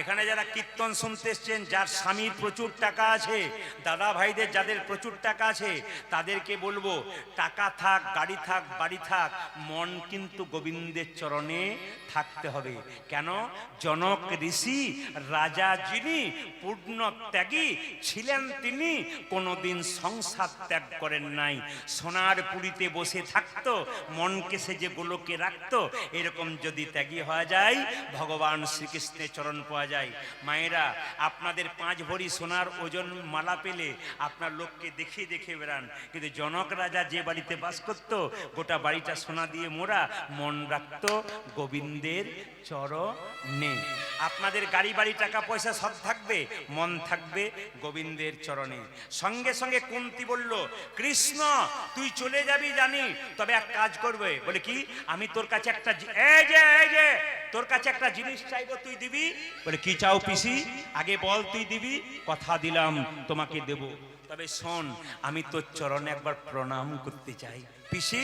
এখানে যারা কীর্তন শুনতে এসছেন, যার স্বামীর প্রচুর টাকা আছে, দাদা ভাইদের যাদের প্রচুর টাকা আছে, তাদেরকে বলবো, টাকা থাক, গাড়ি থাক, বাড়ি থাক, মন কিন্তু গোবিন্দের চরণে থাকতে হবে। কেন? জনক ঋষি রাজা যিনি পূর্ণ ত্যাগী ছিলেন, তিনি কোনোদিন সংসার ত্যাগ করেন নাই। সোনার পুরীতে বসে থাকতো, মনকে সে যে গোলকে রাখতো। এরকম যদি ত্যাগী হওয়া যায়, ভগবান শ্রীকৃষ্ণের চরণ পাওয়া পাওয়া যায়। মায়েরা, আপনাদের 5 ভরি সোনার ওজন মালা পেলে আপনার লোককে দেখিয়ে দেখে বেড়ান, কিন্তু জনক রাজা যে বাড়িতে বাস করত গোটা বাড়িটা সোনা দিয়ে মোড়া, মন রাখত গোবিন্দের চরণে। আপনাদের গাড়ি বাড়ি টাকা পয়সা সব থাকবে, মন থাকবে গোবিন্দের চরণে। সঙ্গে সঙ্গে কুন্তী বলল, কৃষ্ণ তুই চলে যাবি জানি, তবে এক কাজ করবে। বলে কি? আমি তোর কাছে একটা এই যে তোর কাছে একটা জিনিস চাইবো, তুই দিবি? বলে কি চাও পিসি? আগে বল তুই দিবি। কথা দিলাম তোমাকে দেব, তবে শোন, আমি তোর চরণে একবার প্রণাম করতে চাই। পিসি,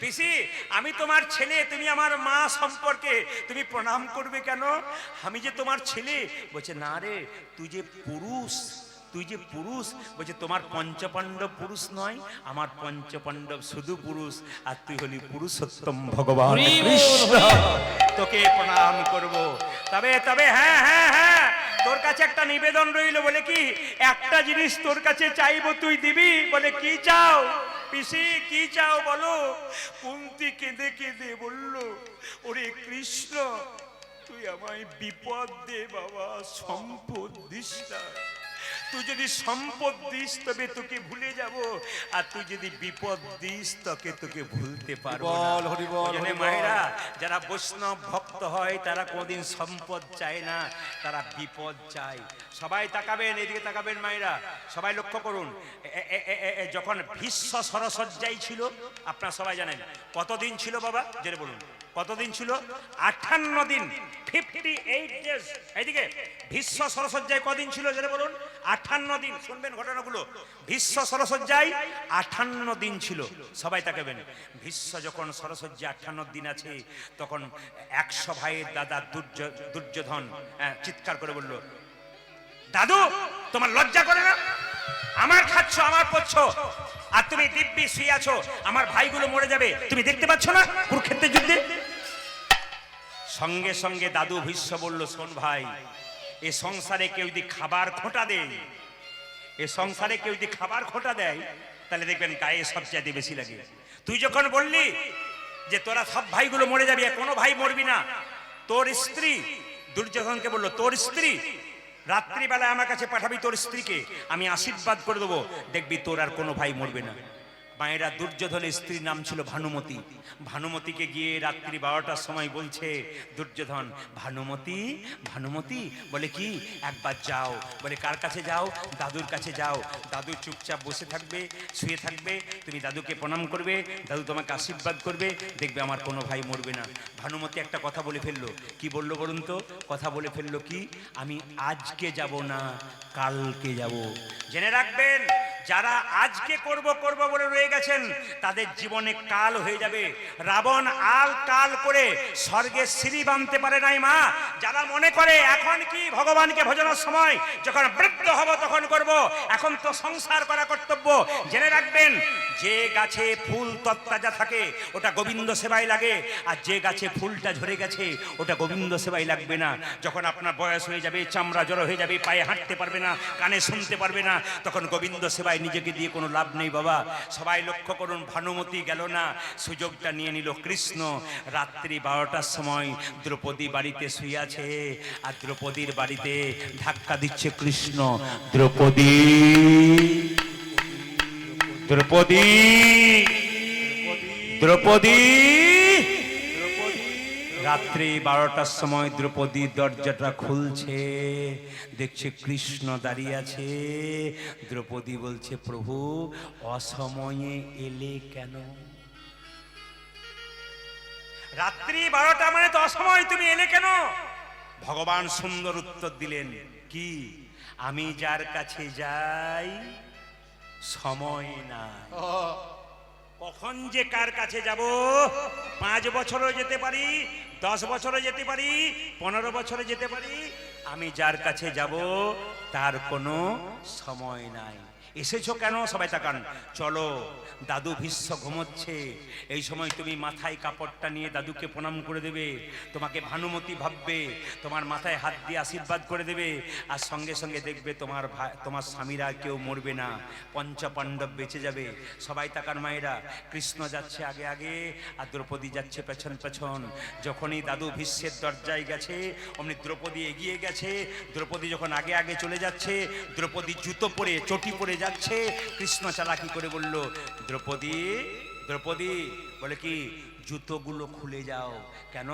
পিসি, আমি তোমার ছেলে, তুমি আমার মা সম্পর্কে, তুমি প্রণাম করবে কেন? আমি যে তোমার ছেলে। বলছে না রে, তুই যে পুরুষ, তুই যে পুরুষ। বলছে তোমার পঞ্চপাণ্ডব পুরুষ নয়, আমার পঞ্চপাণ্ডব শুধু পুরুষ, আর তুই হলি পুরুষোত্তম ভগবান কৃষ্ণ, তোকে প্রণাম করব। তবে তবে হ্যাঁ হ্যাঁ হ্যাঁ, তোর কাছে একটা নিবেদন রইল। বলে কি? একটা জিনিস তোর কাছে চাইবো, তুই দিবি? বলে কি চাও পিসি, কি চাও বলো? কুন্তী কেঁদে কেঁদে বলল, ওরে কৃষ্ণ, তুই আমায় বিপদ দে বাবা, সম্পদ দিস না। তুই যদি সম্পদ দিস তবে তোকে ভুলে যাব, আর তুই যদি বিপদ দিস তোকে ভুলতে পারবো না। ওজন্য মায়েরা, যারা বৈষ্ণব ভক্ত হয় তারা কোনদিন সম্পদ চায় না, তারা বিপদ চায়। সবাই তাকাবেন, এদিকে তাকাবেন মায়েরা, সবাই লক্ষ্য করুন। যখন ভীষ্ম সরসজ্জায় ছিল, আপনারা সবাই জানেন কতদিন ছিল বাবা? জেনে বলুন, কতদিন ছিল? 58 দিন, 58 ডেজ। এইদিকে ভীষ্ম সরসজ্জায় কদিন ছিল জেনে বলুন? 58 দিন। শুনবেন ঘটনাগুলো। ভীষ্ম সরসজ্জায় 58 দিন ছিল। সবাই তাকাবেন। ভীষ্ম যখন সরসজ্জায় 58 দিন আছে, তখন 100 ভাইয়ের দাদা দুর্যোধন চিৎকার করে বলল, দাদু তোমার লজ্জা করে না? আমার খাচ্ছ, আমার পড়ছ, আর তুমি দিব্যি শুয়ে আছো, আমার ভাইগুলো মরে যাবে, তুমি দেখতে পাচ্ছ না কুরুক্ষেত্রের যুদ্ধে? সঙ্গে সঙ্গে দাদু ভীষ্ম বলল, শোন ভাই, এ সংসারে কেউ যদি খাবার খোঁটা দেয়, এ সংসারে কেউ যদি খাবার খোঁটা দেয়, তাহলে দেখবেন গায়ে সবচেয়ে বেশি লাগে। তুই যখন বললি যে তোরা সব ভাইগুলো মরে যাবি, কোনো ভাই মরবি না, তোর স্ত্রী, দুর্যোধনকে বলল, তোর স্ত্রী রাত্রিবেলায় আমার কাছে পাঠাবি, তোর স্ত্রীকে আমি আশীর্বাদ করে দেবো, দেখবি তোর আর কোনো ভাই মরবে না। মায়েরা, দুর্যোধনের স্ত্রীর নাম ছিল ভানুমতি। ভানুমতিকে গিয়ে রাত্রি 12টার সময় বলছে দুর্যোধন, ভানুমতি, ভানুমতি। বলে কি? একবার যাও। বলে কার কাছে যাও? দাদুর কাছে যাও। দাদু চুপচাপ বসে থাকবে, শুয়ে থাকবে, তুমি দাদুকে প্রণাম করবে, দাদু তোমাকে আশীর্বাদ করবে, দেখবে আমার কোনো ভাই মরবে না। ভানুমতি একটা কথা বলে ফেললো। কি বললো বলুন তো? কথা বলে ফেললো কি? আমি আজকে যাব না, কালকে যাব। জেনে রাখবেন, যারা আজকে করব করব বলে রয়ে গেছেন, তাদের জীবনে কাল হয়ে যাবে। রাবণ আল কাল করে স্বর্গে সিঁড়ি বাঁধতে পারে নাই মা। যারা মনে করে এখন কি ভগবানকে ভজনের সময়, যখন বৃদ্ধ হব তখন করব, এখন তো সংসার করা কর্তব্য। জেনে রাখবেন, যে গাছে ফুল তত্তাজা থাকে ওটা গোবিন্দ সেবায় লাগে, আর যে গাছে ফুলটা ঝরে গেছে ওটা গোবিন্দ সেবায় লাগবে না। যখন আপনার বয়স হয়ে যাবে, চামড়া জড়ো হয়ে যাবে, পায়ে হাঁটতে পারবে না, কানে শুনতে পারবে না, তখন গোবিন্দ সেবায় নিজেকে দিয়ে কোনো লাভ নেই বাবা। সবাই লক্ষ্য করুন, ভানুমতি গেল না, সুযোগটা নিয়ে নিল কৃষ্ণ। রাত্রি 12টার সময় দ্রৌপদী বাড়িতে শুয়ে আছে, আর দ্রৌপদীর বাড়িতে ধাক্কা দিচ্ছে কৃষ্ণ। দ্রৌপদী, দ্রৌপদী, দ্রৌপদী। রাত্রি 12টার সময় দ্রৌপদীর দরজাটা খুলছে, দেখছে কৃষ্ণ দাঁড়িয়ে আছে। দ্রৌপদী বলছে, প্রভু অসময়ে এলে কেন? রাত্রি 12টা মানে তো অসময়, তুমি এলে কেন? ভগবান সুন্দর উত্তর দিলেন, কি? আমি যার কাছে যাই সময় নাই। কখন যে কার কাছে যাব? 5 বছরও যেতে পারি, 10 বছরও যেতে পারি, 15 বছরে যেতে পারি। আমি যার কাছে যাব তার কোনো সময় নাই। এসেছো কেন? সবাই তাকান। চলো, দাদু ভীষ্ম ঘুমোচ্ছে, এই সময় তুমি মাথায় কাপড়টা নিয়ে দাদুকে প্রণাম করে দেবে, তোমাকে ভানুমতি ভাববে, তোমার মাথায় হাত দিয়ে আশীর্বাদ করে দেবে, আর সঙ্গে সঙ্গে দেখবে তোমার স্বামীরা কেউ মরবে না, পঞ্চপাণ্ডব বেঁচে যাবে। সবাই তাকান মায়েরা, কৃষ্ণ যাচ্ছে আগে আগে আর দ্রৌপদী যাচ্ছে পেছন পেছন। যখনই দাদু ভীষ্মের দরজায় গেছে অমনি দ্রৌপদী এগিয়ে গেছে। দ্রৌপদী যখন আগে আগে চলে যাচ্ছে, দ্রৌপদী জুতো পরে চটি পরে যাচ্ছে, কৃষ্ণ চালাকি করে বলল, দ্রৌপদী দ্রৌপদী, বলে কি, জুতোগুলো খুলে যাও। কেন?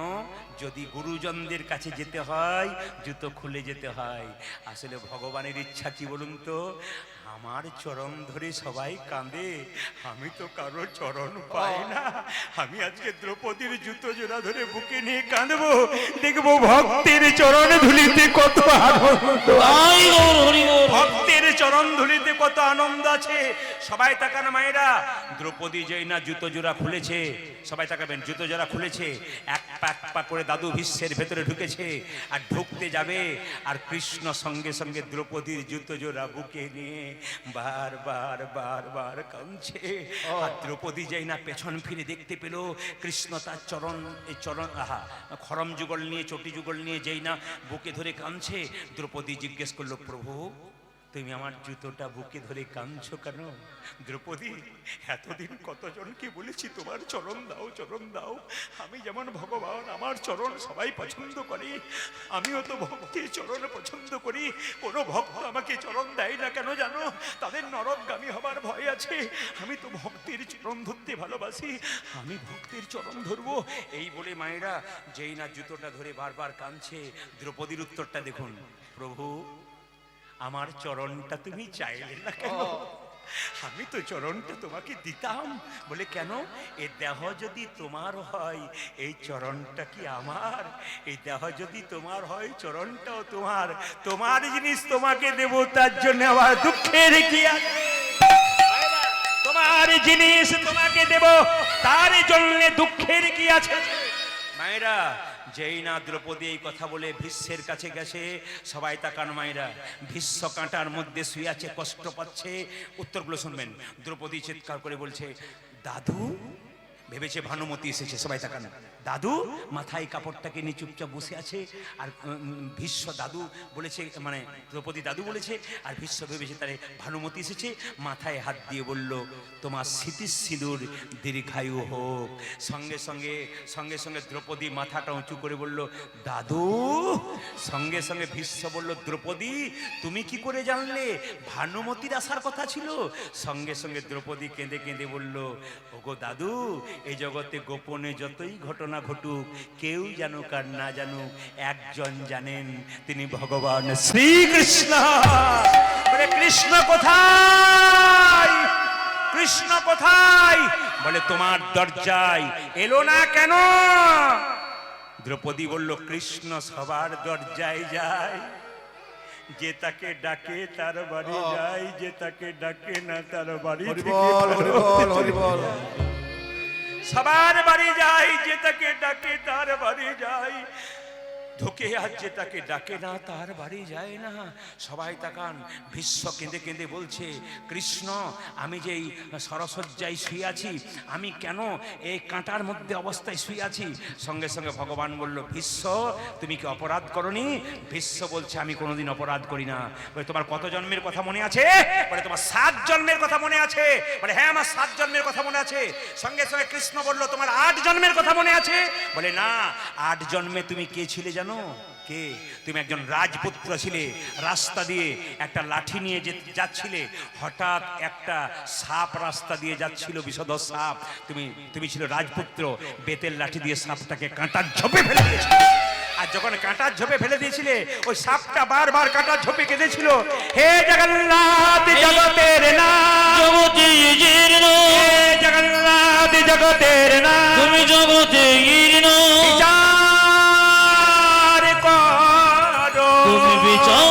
যদি গুরুজনদের কাছে যেতে হয় জুতো খুলে যেতে হয়। আসলে ভগবানের ইচ্ছা কি বলুন তো, আমার চরণ ধরে সবাই কাঁদে, আমি তো কারো চরণ পাই না। আমি আজকে দ্রৌপদীর জুতো জোড়া ধরে বুকে নিয়ে কাঁদবো, দেখবো ভক্তের চরণ ধুলিতে কত আনন্দ, তাই গৌর হরি গৌর। ভক্তের চরণ ধুলিতে কত আনন্দ আছে। সবাই তাকান মায়েরা, দ্রৌপদী যেই না জুতো জোড়া খুলেছে, সবাই তাকাবেন, জুতো জোড়া খুলেছে, এক পা করে দাদু ভীষ্মের ভেতরে ঢুকেছে আর ঢুকতে যাবে, আর কৃষ্ণ সঙ্গে সঙ্গে দ্রৌপদীর জুতো জোড়া বুকে নিয়ে বার কাঁদছে। আর দ্রৌপদী যেই না পেছন ফিরে দেখতে পেল কৃষ্ণ তার চরণ খরম যুগল নিয়ে, চটি যুগল নিয়ে যেই না বুকে ধরে কাঁদছে, দ্রৌপদী জিজ্ঞেস করলো, প্রভু তুমি আমার জুতোটা বুকে ধরে কাঁদছো কেন? দ্রৌপদী, এতদিন কতজনকে বলেছি তোমার চরণ দাও, চরণ দাও। আমি যেমন ভগবান, আমার চরণ সবাই পছন্দ করে, আমিও তো ভক্তের চরণ পছন্দ করি। কোনো ভক্ত আমাকে চরণ দেয় না কেন জানো? তাদের নরকগামী হবার ভয় আছে। আমি তো ভক্তের চরণ ধরতে ভালোবাসি, আমি ভক্তের চরণ ধরবো। এই বলে মায়েরা যেই না জুতোটা ধরে বারবার কাঁদছে, দ্রৌপদীর উত্তরটা দেখুন, প্রভু আমার চরণটা তুমি চাইলে না কেন? আমি তো চরণটা তোমাকে দিতাম। বলে কেন? এই দেহ যদি তোমার হয়, এই চরণটা কি আমার? এই দেহ যদি তোমার হয়, চরণটাও তোমার, তোমার জিনিস তোমাকে দেব, তার জন্য আমার দুঃখের কি আছে? তোমার জিনিস তোমাকে দেব, তার জন্য দুঃখের কি আছে? মায়েরা, যেই না দ্রৌপদী এই কথা বলে ভীষ্মের কাছে গেছে, সবাই তাকান মায়েরা, ভীষ্ম কাঁটার মধ্যে শুয়ে আছে, কষ্ট পাচ্ছে। উত্তরগুলো শুনবেন। দ্রৌপদী চিৎকার করে বলছে, দাদু। ভেবেছে ভানুমতি এসেছে। সবাই তাকান, দাদু মাথায় কাপড়টাকে নিয়ে চুপচাপ বসে আছে। আর ভীষ্ম দাদু বলেছে, মানে দ্রৌপদী দাদু বলেছে, আর ভীষ্ম ভেবেছে তারে ভানুমতি এসেছে। মাথায় হাত দিয়ে বলল, তোমার স্মৃতি সিঁদুর দীর্ঘায়ু হোক। সঙ্গে সঙ্গে সঙ্গে সঙ্গে দ্রৌপদী মাথাটা উঁচু করে বলল, দাদু। সঙ্গে সঙ্গে ভীষ্ম বলল, দ্রৌপদী তুমি কি করে জানলে ভানুমতির আসার কথা ছিল? সঙ্গে সঙ্গে দ্রৌপদী কেঁদে কেঁদে বলল, ওগো দাদু, এই জগতে গোপনে যতই ঘটনা ঘটুক, কেউ জানুক আর না জানুক, একজন জানেন, তিনি ভগবান শ্রীকৃষ্ণ। বলে কৃষ্ণ কোথায়? কৃষ্ণ কোথায়? বলে তোমার দরজায় এলো না কেন? দ্রৌপদী বলল, কৃষ্ণ সবার দরজায় যায়, যে তাকে ডাকে তার বাড়ি যায়, যে তাকে ডাকে না তার বাড়ি থেকে সবার বাড়ি যায়, যে তাকে ডাকে তার বাড়ি যায় ঢোকে, আর যে তাকে ডাকে না তার বাড়ি যায় না। সবাই তাকান, ভীষ্ম কেঁদে কেঁদে বলছে, কৃষ্ণ আমি যে এই সরসজ্জায় শুয়ে আছি, আমি কেন এই কাঁটার মধ্যে অবস্থায় শুয়ে আছি? সঙ্গে সঙ্গে ভগবান বলল, ভীষ্ম তুমি কি অপরাধ করনি? ভীষ্ম বলছে, আমি কোনোদিন অপরাধ করি না। বলে তোমার কত জন্মের কথা মনে আছে? বলে তোমার 7 জন্মের কথা মনে আছে। বলে হ্যাঁ, আমার 7 জন্মের কথা মনে আছে। সঙ্গে সঙ্গে কৃষ্ণ বলল, তোমার 8 জন্মের কথা মনে আছে? বলে না, 8 জন্মে তুমি কে ছিলে জানো? কে? তুমি একজন রাজপুত্র ছিলে, রাস্তা দিয়ে একটা লাঠি নিয়ে যাচ্ছিলে, হঠাৎ একটা সাপ রাস্তা দিয়ে যাচ্ছিল, বিষধর সাপ। তুমি ছিল রাজপুত্র, বেতের লাঠি দিয়ে সাপটাকে কাঁটার ঝোপে ফেলে দিয়েছিলে। আর যখন কাঁটার ঝোপে ফেলে দিয়েছিলে, ওই সাপটা বারবার কাঁটার ঝোপে কেঁদেছিল, হে জগন্নাথ জগতের নাথ, জগন্নাথ জগতের নাথ, তুমি জগতে গিরিন, তুমি বিচার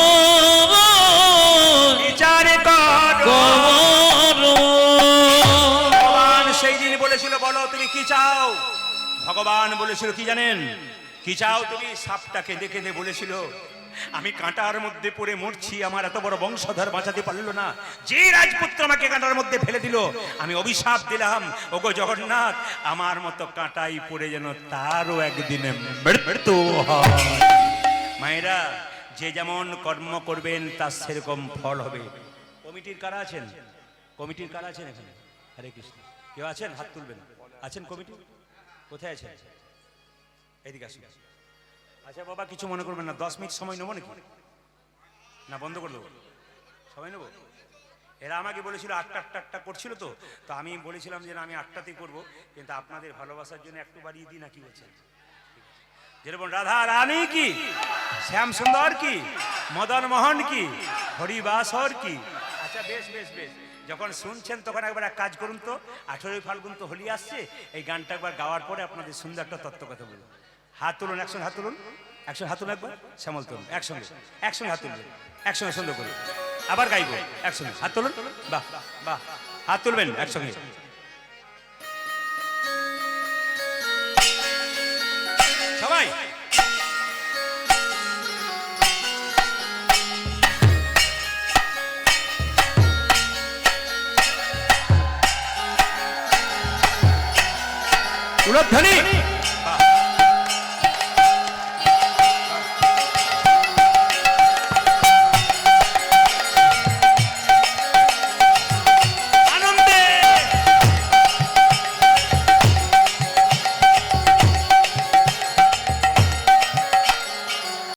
করো। ভগবান সেই দিন বলেছিল, বলো তুমি কি চাও? ভগবান বলেছিল কি জানেন? কি চাও তুমি? সাপটা কেঁদে কেঁদে বলেছিল, আমি কাঁটার মধ্যে পড়ে মরছি, আমার এত বড় বংশধর বাঁচাতে পারলো না। যে রাজপুত্র আমাকে কাঁটার মধ্যে ফেলে দিল, আমি অভিশাপ দিলাম, ওগো জগন্নাথ, আমার মতো কাঁটাই পড়ে যেন তারও একদিনে মৃত্যু হয়। মায়েরা, যে যেমন কর্ম করবেন তার সেরকম ফল হবে। কমিটির কারা আছেন? কমিটির কারা আছেন এখানে? হরে কৃষ্ণ। কেউ আছেন? হাত তুলবেন। আছেন কমিটি? কোথায় আছেন? এদিকে আসুন। আচ্ছা বাবা, কিছু মনে করবেন না, 10 মিনিট সময় নেবো নাকি? না বন্ধ করে দেবো? সময় নেবো? এরা আমাকে বলেছিল 8টা করছিল, তো তো আমি বলেছিলাম যে না, আমি 8টাতেই করবো, কিন্তু আপনাদের ভালোবাসার জন্য একটু বাড়িয়ে দিই, না কি বলছেন? যেরকম রাধা রানী কি, শ্যাম সুন্দর কি, মদন মোহন কি, হরিবাসর কি। আচ্ছা বেশ বেশ বেশ, যখন শুনছেন তখন একবার এক কাজ করুন তো, 18 ফাল্গুন তো হোলি আসছে, এই গানটা একবার গাওয়ার পরে আপনাদের সুন্দর একটা তত্ত্ব কথা বলুন। হাত তুলুন, একসঙ্গে হাত তুলুন, একসঙ্গে হাত তুলুন, একবার শ্যামল তুলুন, একসঙ্গে একসঙ্গে হাত তুলবেন, একসঙ্গে সুন্দর করে আবার গাইব, একসঙ্গে হাত তুলুন। বাহ বাহ, হাত তুলবেন একসঙ্গে। সবাই উলধ্বনি।